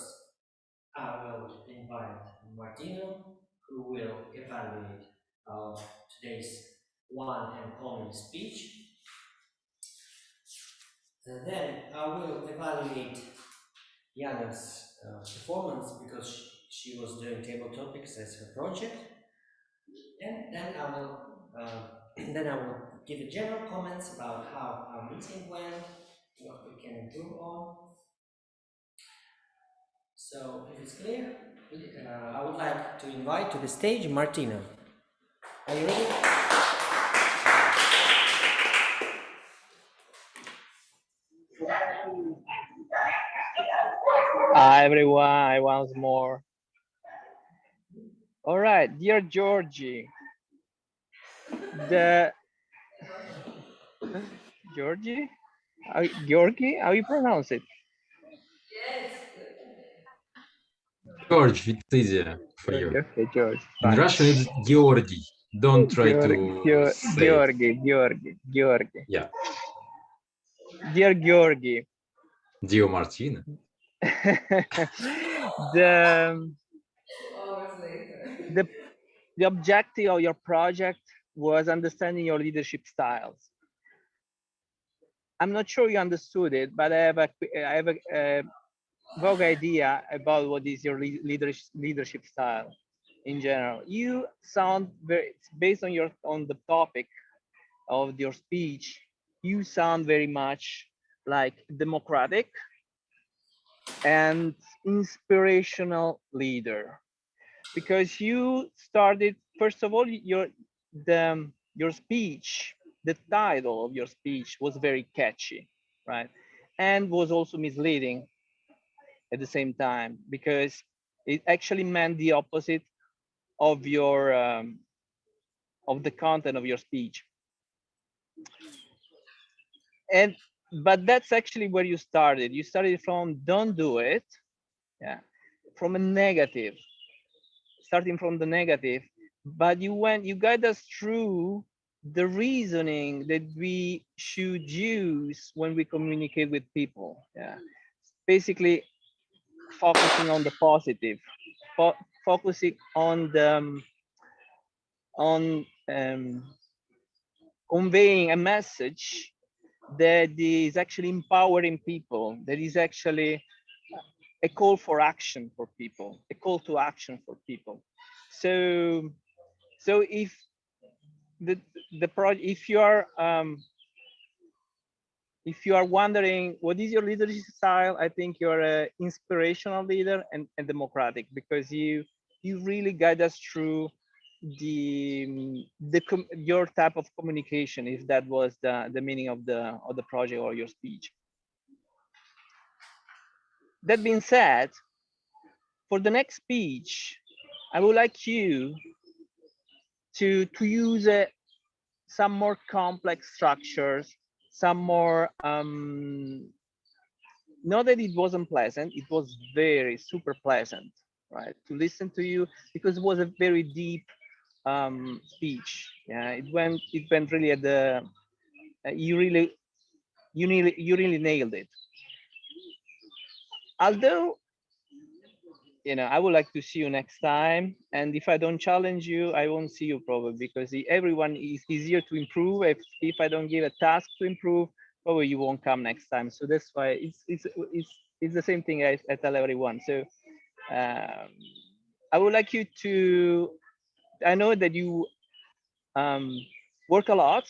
I will invite Martino, who will evaluate today's one and only speech. And then I will evaluate Yana's performance, because she was doing table topics as her project. And then I will give you general comments about how our meeting went, what we can improve on. So, if it's clear, I would like to invite to the stage Martino. Are you ready? Hi everyone, once more. All right, dear Georgie, the Georgie, Georgie, how you pronounce it? George, it's easier for Georgie, you. okay, George. In Fine. Russian, it's Georgi. Don't try to say it. Georgie. Yeah. Dear Georgie, Dio Martina. the, the the objective of your project was understanding your leadership styles. I'm not sure you understood it, but I have a vague idea about what is your leadership style in general. You sound very, based on the topic of your speech, you sound very much like democratic and inspirational leader, because you started, first of all, your speech, the title of your speech was very catchy, right? And was also misleading at the same time, because it actually meant the opposite of your of the content of your speech. And but that's actually where you started. You started from don't do it, yeah, from a negative, starting from the negative, but you guide us through the reasoning that we should use when we communicate with people. Yeah, basically focusing on the positive, focusing on the conveying a message that is actually empowering people, that is actually a call for action for people, a call to action for people. So if the project, if you are wondering what is your leadership style, I think you're an inspirational leader and democratic, because you really guide us through your type of communication, if that was the meaning of the project or your speech. That being said, for the next speech, I would like you to use some more complex structures, some more, not that it wasn't pleasant, it was very super pleasant, right, to listen to you, because it was a very deep speech. Yeah, it went really at the, you really nailed it. Although, I would like to see you next time. And if I don't challenge you, I won't see you probably, because everyone is easier to improve. If I don't give a task to improve, probably you won't come next time. So that's why it's the same thing I tell everyone. So I would like you to, I know that you work a lot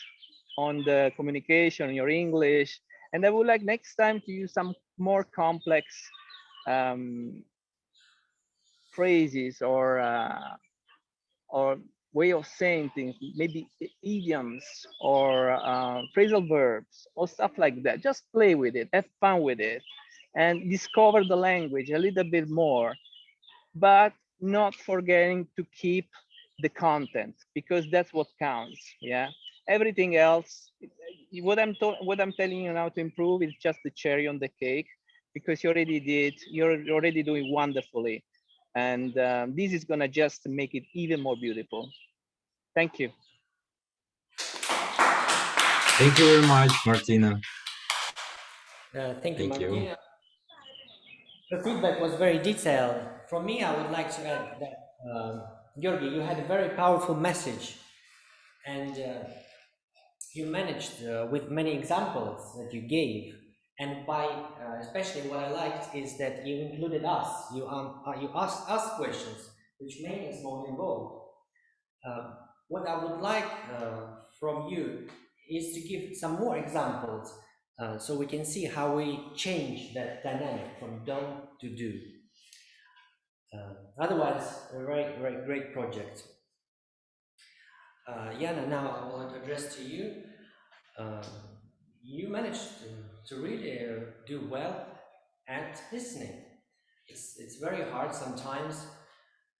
on the communication, your English, and I would like next time to use some more complex phrases or way of saying things, maybe idioms or phrasal verbs or stuff like that. Just play with it, have fun with it, and discover the language a little bit more, but not forgetting to keep the content, because that's what counts. Yeah, everything else, what I'm telling you now to improve is just the cherry on the cake, because you're already doing wonderfully, and this is gonna just make it even more beautiful. Thank you. Thank you very much, Martina. Thank you, Martina. The feedback was very detailed. From me, I would like to add that, Yury, you had a very powerful message, and you managed with many examples that you gave. And by especially what I liked is that you included us. You asked us questions, which made us more involved. What I would like from you is to give some more examples, so we can see how we change that dynamic from don't to do. Otherwise, a very great project. Yana, now I want to address to you. You managed to really do well at listening. It's very hard sometimes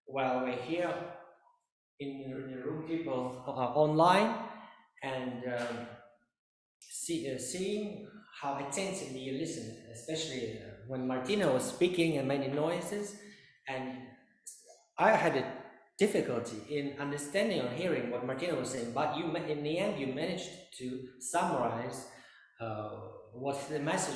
while we're here in the room, people online, and seeing how attentively you listen, especially when Martino was speaking and many noises, and I had a difficulty in understanding or hearing what Martino was saying, but you, in the end, you managed to summarize what the message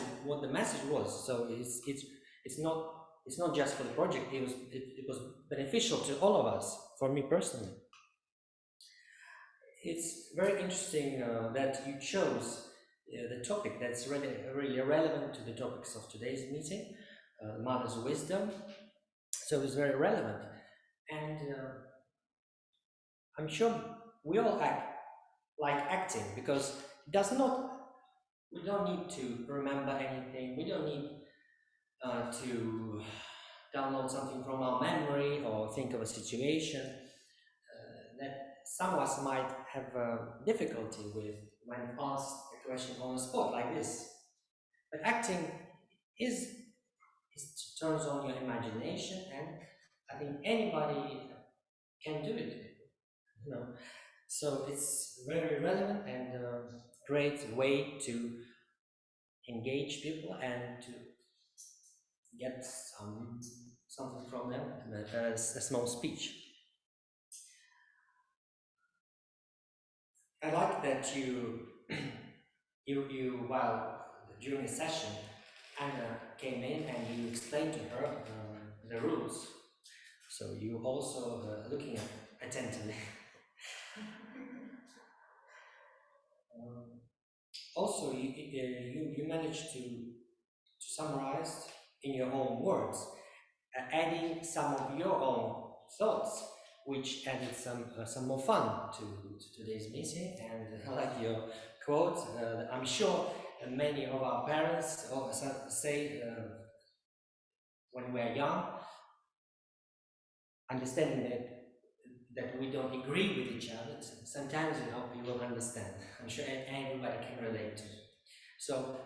was. So it's not just for the project. It was beneficial to all of us. For me personally, it's very interesting that you chose the topic that's really relevant to the topics of today's meeting, mother's wisdom. So it's very relevant, and I'm sure we all like acting, because we don't need to remember anything. We don't need to download something from our memory or think of a situation that some of us might have difficulty with when asked a question on the spot like this. But acting turns on your imagination, and I think anybody can do it. So it's very relevant and a great way to engage people and to get something from them, a small speech. I like that you while during the session, Anna came in and you explained to her the rules. So you also looking attentively. Also, you managed to summarize in your own words, adding some of your own thoughts, which added some more fun to today's meeting. And I like your quote. I'm sure many of our parents say when we're young, understanding that we don't agree with each other, sometimes we will understand. I'm sure everybody can relate to it. So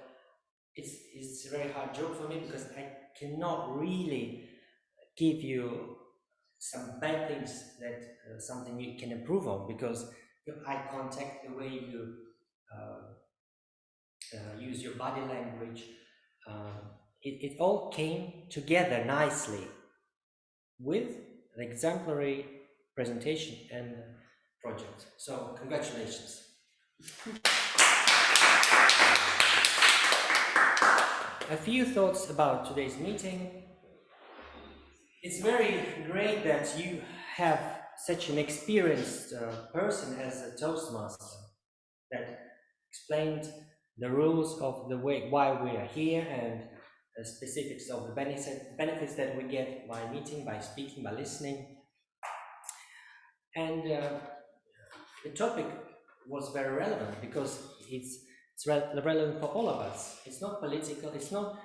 it's a very hard job for me, because I cannot really give you some bad things that something you can improve on, because your eye contact, the way you use your body language, it all came together nicely with an exemplary presentation and project. So congratulations. A few thoughts about today's meeting. It's very great that you have such an experienced person as a Toastmaster that explained the rules of the way why we are here, and the specifics of the benefits that we get by meeting, by speaking, by listening. And the topic was very relevant, because it's relevant for all of us. It's not political, it's not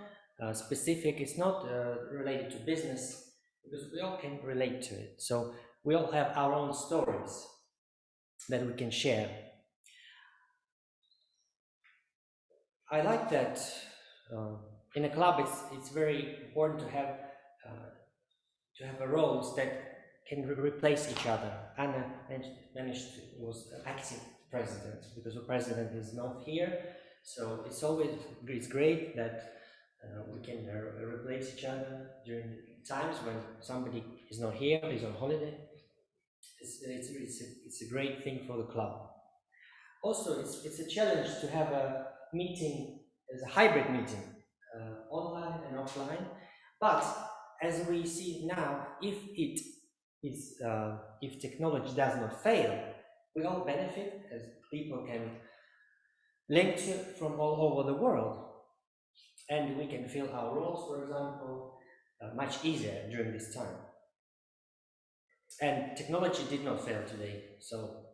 specific, it's not related to business, because we all can relate to it. So we all have our own stories that we can share. I like that in a club it's very important to have roles that can replace each other. Anna was an active president, because the president is not here. So it's great that we can replace each other during times when somebody is not here, is on holiday. It's a great thing for the club. Also, it's a challenge to have a meeting as a hybrid meeting, online and offline. But as we see now, if technology does not fail, we all benefit, as people can link to from all over the world, and we can fill our roles, for example, much easier during this time. And technology did not fail today, so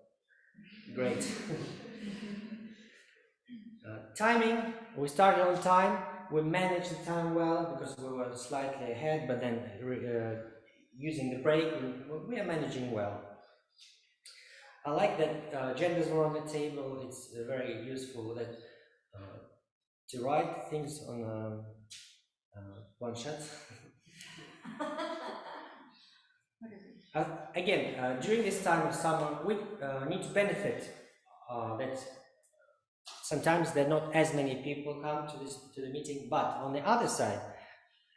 great. Timing, we started on time, we managed the time well, because we were slightly ahead, but then using the break, we are managing well. I like that genders were on the table. It's very useful that to write things on planchette. Again, during this time of summer, we need to benefit that sometimes there are not as many people come to the meeting, but on the other side,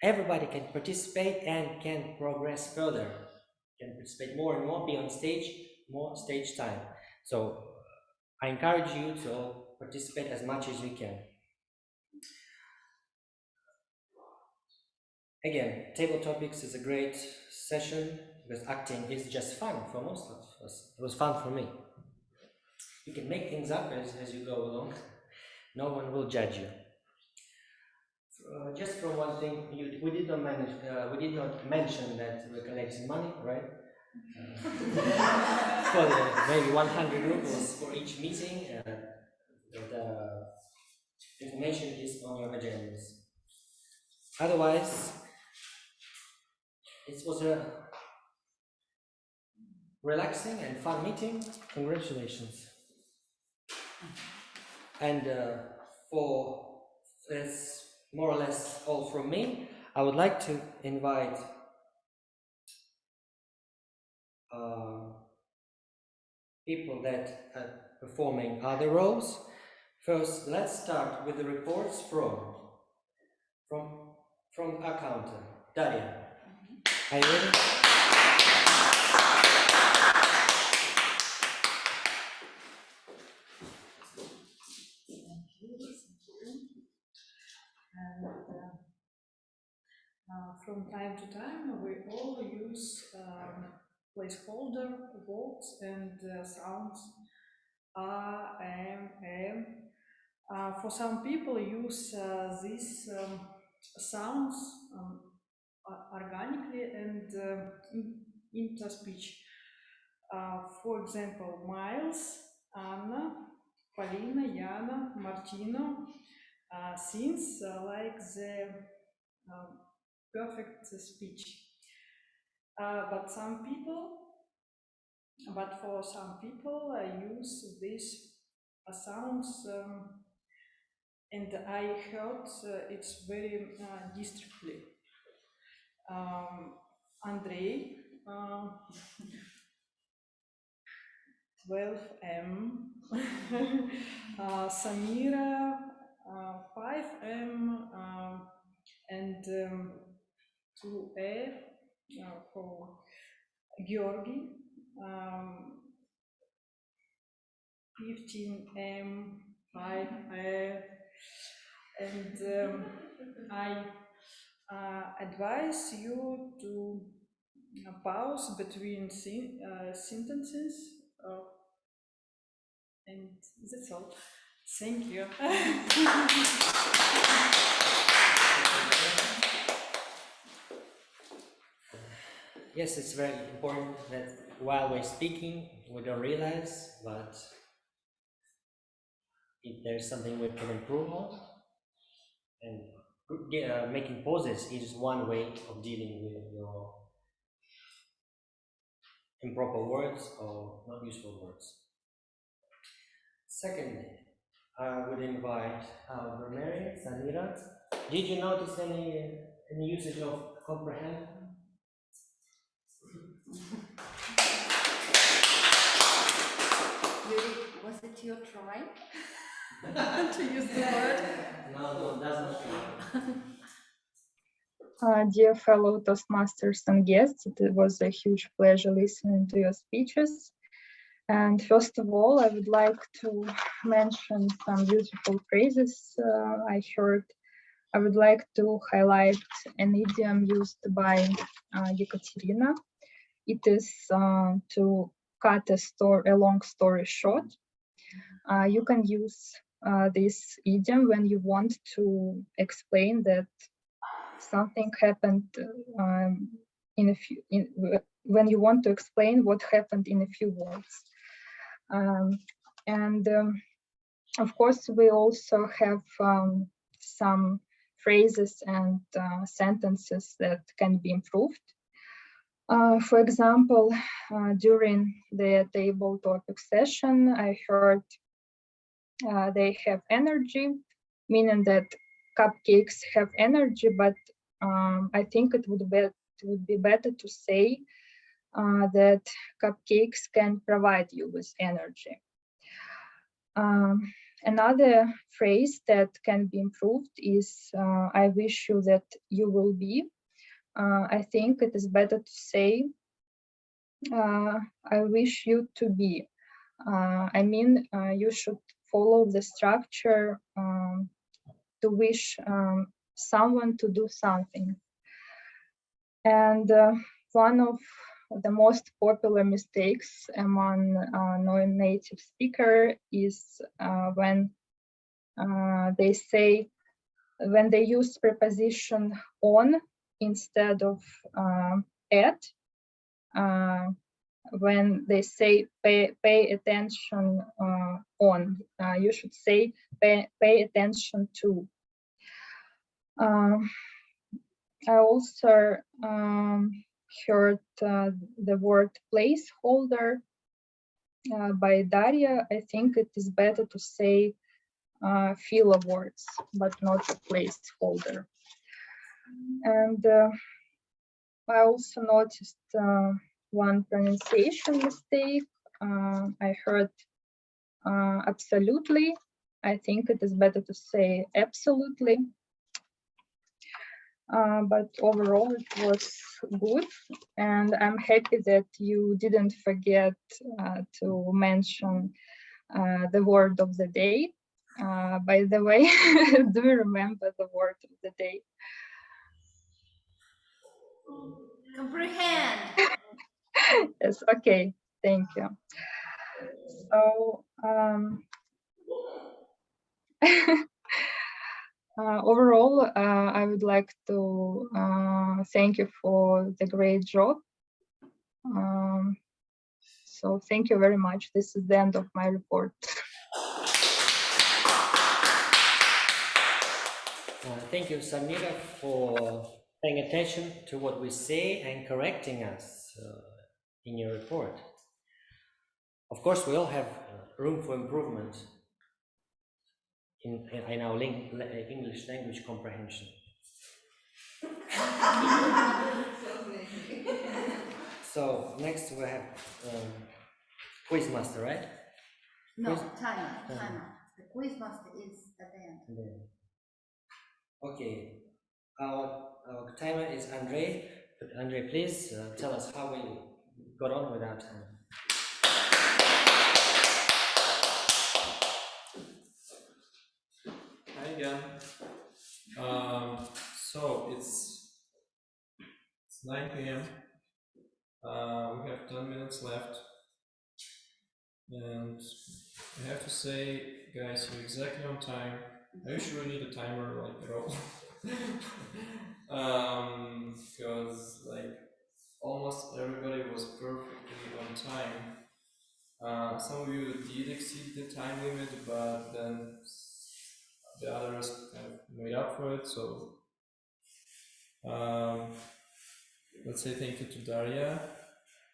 everybody can participate and can progress further, can participate more and more, be on stage, more stage time. So I encourage you to all participate as much as you can. Again, table topics is a great session because acting is just fun for most of us. It was fun for me. You can make things up as you go along. No one will judge you. Just from one thing, we did not mention that we're collecting money, right? For maybe 100 rubles for each meeting. The information is on your agendas. Otherwise, it was a relaxing and fun meeting. Congratulations. And for this, more or less all from me, I would like to invite people that are performing other roles. First, let's start with the reports from our counter. Tatyana, are you ready? From time to time, we all use placeholder words and sounds for some people, use these sounds organically and into speech. For example, Myles, Anna, Polina, Yana, Martino seems like the perfect speech. But for some people, I use these sounds, and I heard it's very distinctly. Andrey, 12M, Samira, 5M, and 2A for Georgi, 15M, 5A, and I advise you to pause between sentences, and that's all. Thank you. Yes, it's very important that while we're speaking, we don't realize, but if there's something we can improve on, and making pauses is one way of dealing with your improper words or not useful words. Secondly, I would invite our grammarian, Samira. Did you notice any usage of comprehend? Yury, was it your try to use the word? No, that's not. Dear fellow Toastmasters and guests, it was a huge pleasure listening to your speeches. And first of all, I would like to mention some beautiful phrases I heard. I would like to highlight an idiom used by Ekaterina. It is to cut a long story short. You can use this idiom when you want to explain that something happened when you want to explain what happened in a few words. Of course, we also have some phrases and sentences that can be improved. For example, during the table topic session, I heard they have energy, meaning that cupcakes have energy, but I think it would be better to say that cupcakes can provide you with energy. Another phrase that can be improved is I wish you that you will be. I think it is better to say I wish you to be. I mean, you should follow the structure to wish someone to do something. And one of the most popular mistakes among non-native speaker is when they use preposition on instead of at. When they say pay attention on, you should say pay attention to. I also heard the word placeholder by Daria. I think it is better to say filler words, but not a placeholder. And I also noticed one pronunciation mistake. I heard absolutely. I think it is better to say absolutely. But overall it was good, and I'm happy that you didn't forget to mention the word of the day. By the way, do you remember the word of the day? Comprehend. Yes, okay, thank you. So overall, I would like to thank you for the great job. So thank you very much. This is the end of my report. Thank you, Samira, for paying attention to what we say and correcting us in your report. Of course, we all have room for improvement in our English language comprehension. So next we have Quizmaster, right? No, timer. The Quizmaster is at the end. Okay, our timer is Andrey. Andrey, please tell us how we got on with our time. Hi again. So it's 9 p.m. We have 10 minutes left, and I have to say, guys, you're exactly on time. Are you sure you need a timer, like, at all? Because like almost everybody was perfectly on time. Some of you did exceed the time limit, but then the others kind of made up for it. So let's say thank you to Daria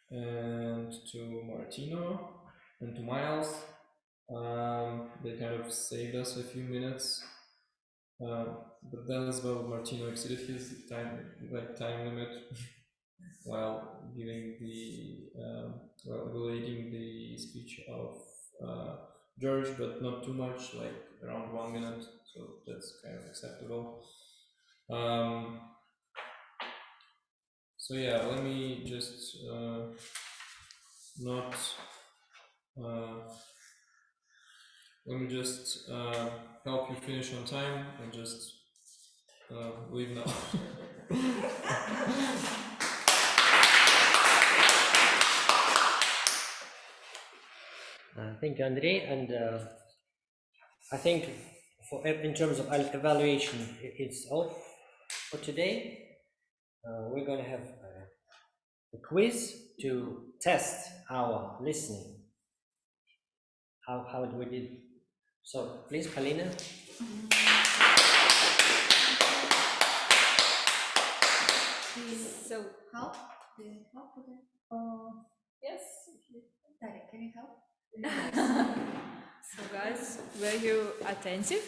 and to Martino and to Myles. They kind of saved us a few minutes, but then as well Martino exceeded his time limit while giving while evaluating the speech of George, but not too much, like around 1 minute, so that's kind of acceptable. So yeah, let me just help you finish on time and just leave now. Thank you, Andrey, and I think in terms of evaluation, it's all for today. We're going to have a quiz to test our listening. How we did. So please, Polina. So help? Do you help with it? Yes. Daria, can you help? So guys, were you attentive?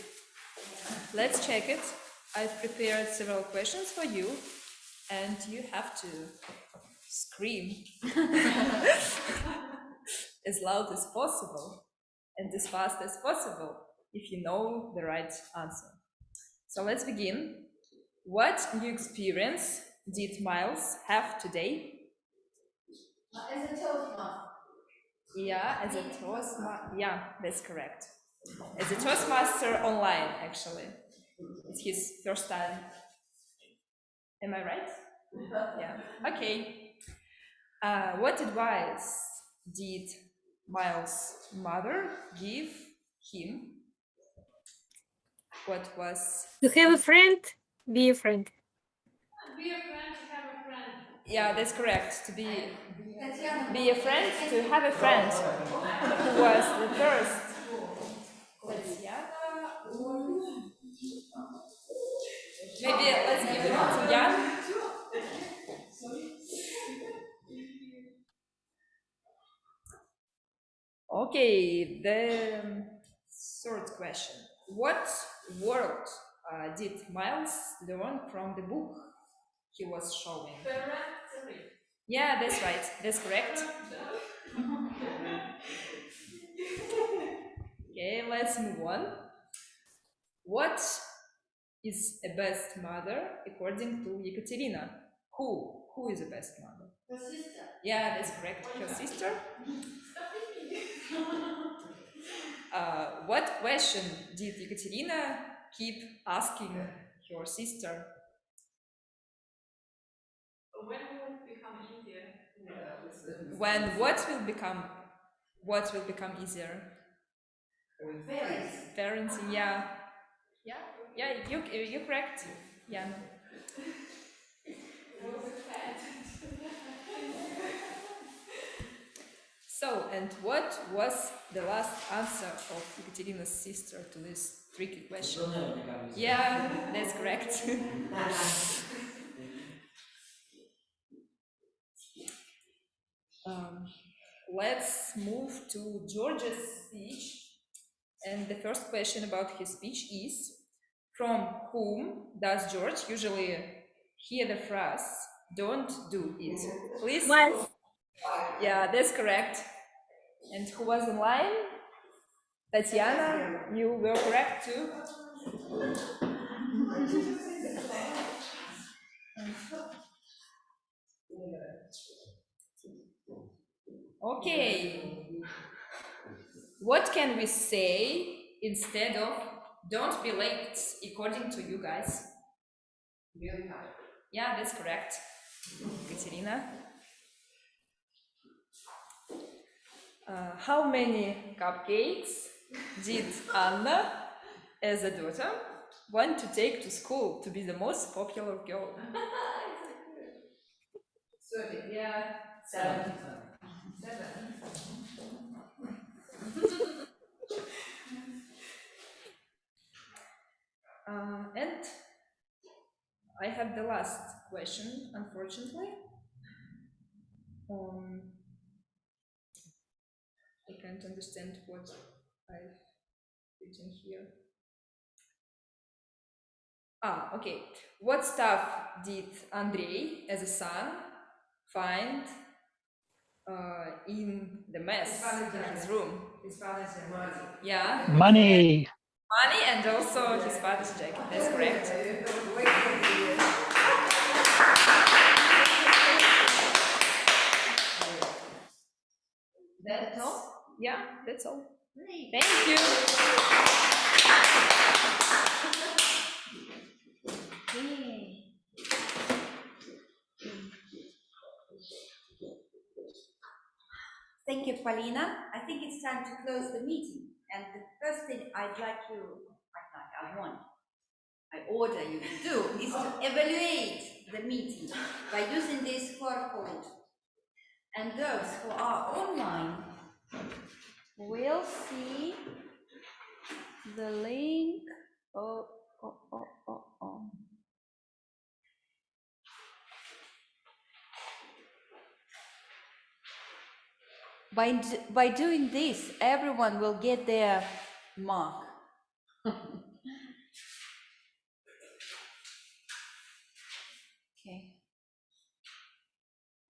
Let's check it. I've prepared several questions for you, and you have to scream as loud as possible and as fast as possible if you know the right answer. So let's begin. What new experience did Myles have today? As a Toastmaster. Yeah, as a Toastmaster. Yeah, that's correct. As a Toastmaster online, actually. It's his first time. Am I right? Yeah. Okay. What advice did Myles' mother give him? What was? To have a friend, be a friend. Be a friend to have a friend. Yeah, that's correct. To be a friend, to have a friend. Who was the first? Maybe let's give it to Yana. Okay, the third question. What word did Myles learn from the book he was showing? Yeah, that's right. That's correct. Okay, let's move on. What is a best mother according to Ekaterina? Who is a best mother? Her sister. Yeah, that's correct. Her sister. What question did Ekaterina keep asking her sister? When will it become easier? When what will become easier? Parenting, yeah. Yeah, you're correct, Yana. So, and what was the last answer of Ekaterina's sister to this tricky question? Yeah, that's correct. Let's move to George's speech. And the first question about his speech is, from whom does George usually hear the phrase, don't do it? Please? Myles. Yeah, that's correct. And who was in line? Tatyana, you were correct too. Okay. What can we say instead of don't be late, according to you guys? Yeah, that's correct. Ekaterina. How many cupcakes did Anna, as a daughter, want to take to school to be the most popular girl? Yeah, 7. And I have the last question, unfortunately. I can't understand what I've written here. Okay. What stuff did Andrey, as a son, find in the mess in his room? His father's money. Yeah. Money. Money and also his father's jacket. That's correct. That's all? Yeah, that's all. Great. Thank you. Okay. Thank you, Polina. I think it's time to close the meeting. And the first thing I order you to do is to evaluate the meeting by using this QR code. And those who are online will see the link. By doing this, everyone will get their mark. Okay.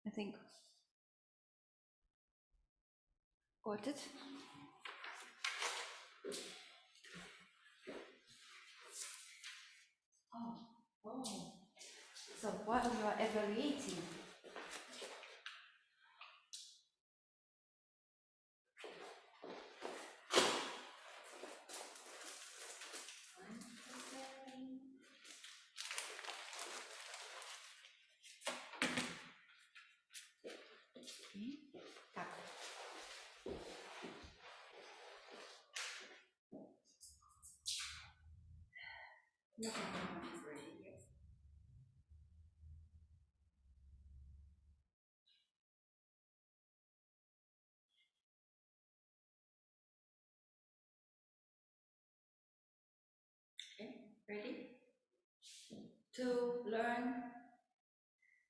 I think think. Got it. Oh. So while you are evaluating, tak. Okay, ready? To learn,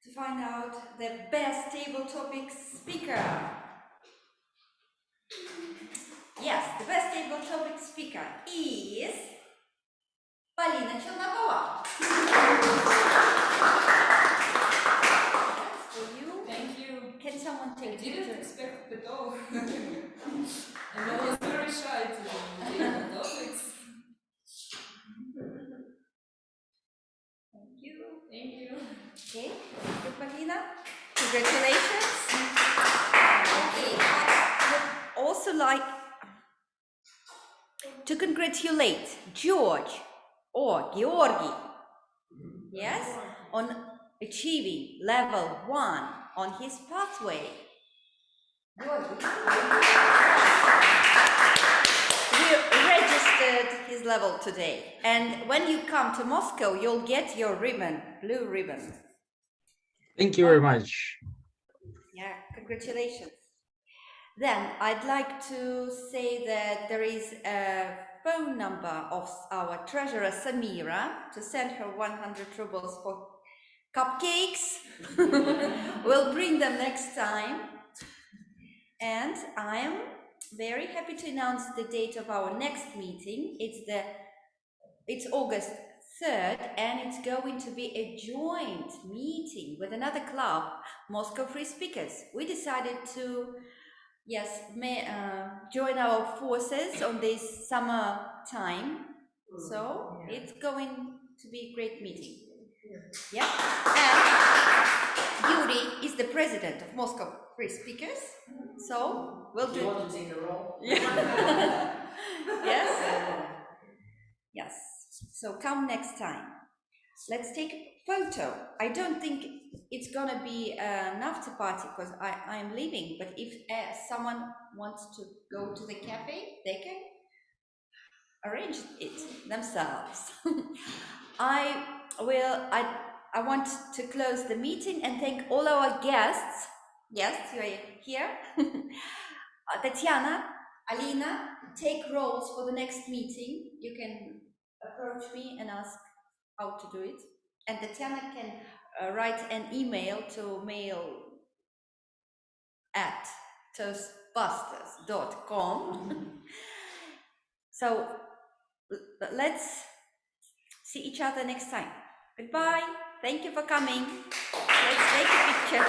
to find out the best table topic speaker. Yes, the best table topic speaker is Polina Chelnokova. That's for you. Thank you. Can someone take I a didn't picture? expect it at all. And I was very shy to take the topics. Thank you. Thank you. Okay, thank you, Polina. Congratulations. Okay, I would also like to congratulate George or Georgi, yes, on achieving level 1 on his pathway. We registered his level today, and when you come to Moscow, you'll get your ribbon, blue ribbon. Thank you very much. Yeah, congratulations. Then I'd like to say that there is a phone number of our treasurer Samira to send her 100 rubles for cupcakes. We'll bring them next time. And I am very happy to announce the date of our next meeting. It's August 3rd, and it's going to be a joint meeting with another club, Moscow Free Speakers. We decided to, yes, join our forces on this summer time. So it's going to be a great meeting. Yeah. And Yury is the president of Moscow Free Speakers. So we'll do. You want to take a role? Yes. Yes. So come next time. Let's take a photo. I don't think it's gonna be an after party because I'm leaving. But if someone wants to go to the cafe, they can arrange it themselves. I want to close the meeting and thank all our guests. Yes, you are here. Tatyana, Alina, take roles for the next meeting. You can approach me and ask how to do it. And Tatyana can write an email to mail@toastbusters.com. So let's see each other next time. Goodbye. Thank you for coming. Let's take a picture.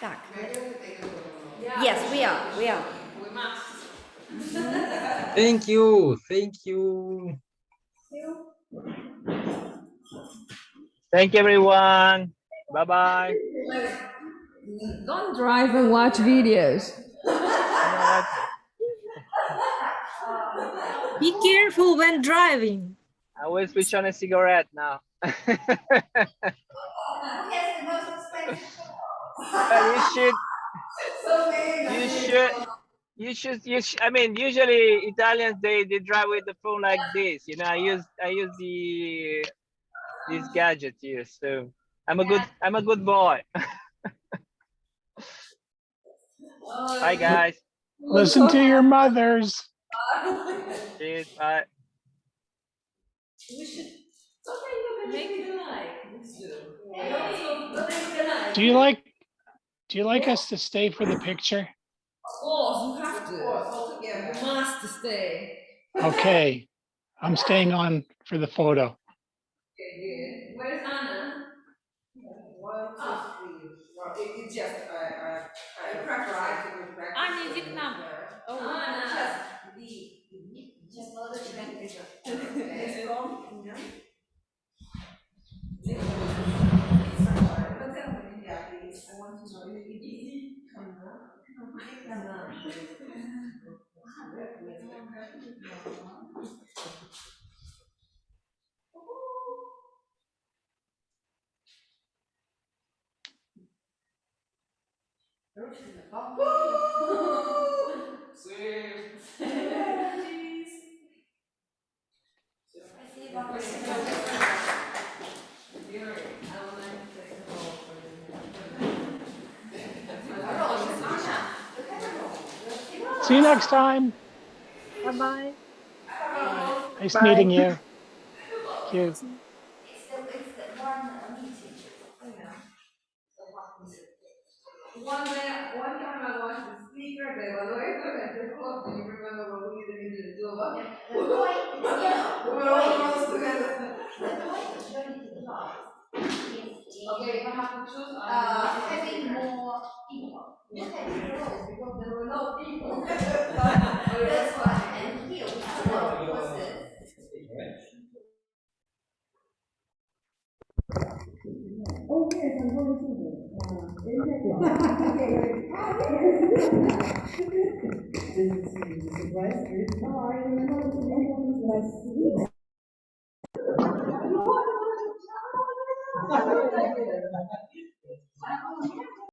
Tak. Yes, we are. We must. Thank you. Thank you. Thank you, everyone. Bye-bye. Don't drive and watch videos. Be careful when driving. I will switch on a cigarette now. You should. I mean, usually Italians they drive with the phone like this. You know, I use this gadget here. So I'm a good boy. Bye, guys. Listen to your mothers. Cheers. Bye. We should make it like. Do you like us to stay for the picture? Of course, you have to. You must stay. Okay. I'm staying on for the photo. Okay, good. Where's Anna? 1, 2, 3. Well, it's just I practice with practice. Аня, иди к нам. Anna. Just молодой человек. It's from I want to know if it's easy. See you next time. Bye-bye. Nice Bye. meeting you. Thank you. It's the one meeting. One time I watched the speaker, the evaluator, and the book. Do you remember what we did in the Dymova? The point, We were all close together. the point of joining the class is Okay, if I have to choose, having more people. Look at the roles because there were no people. That's why. And here we have a lot of courses. Oh, yes, I'm going to do it. This is a surprise. Oh, I remember the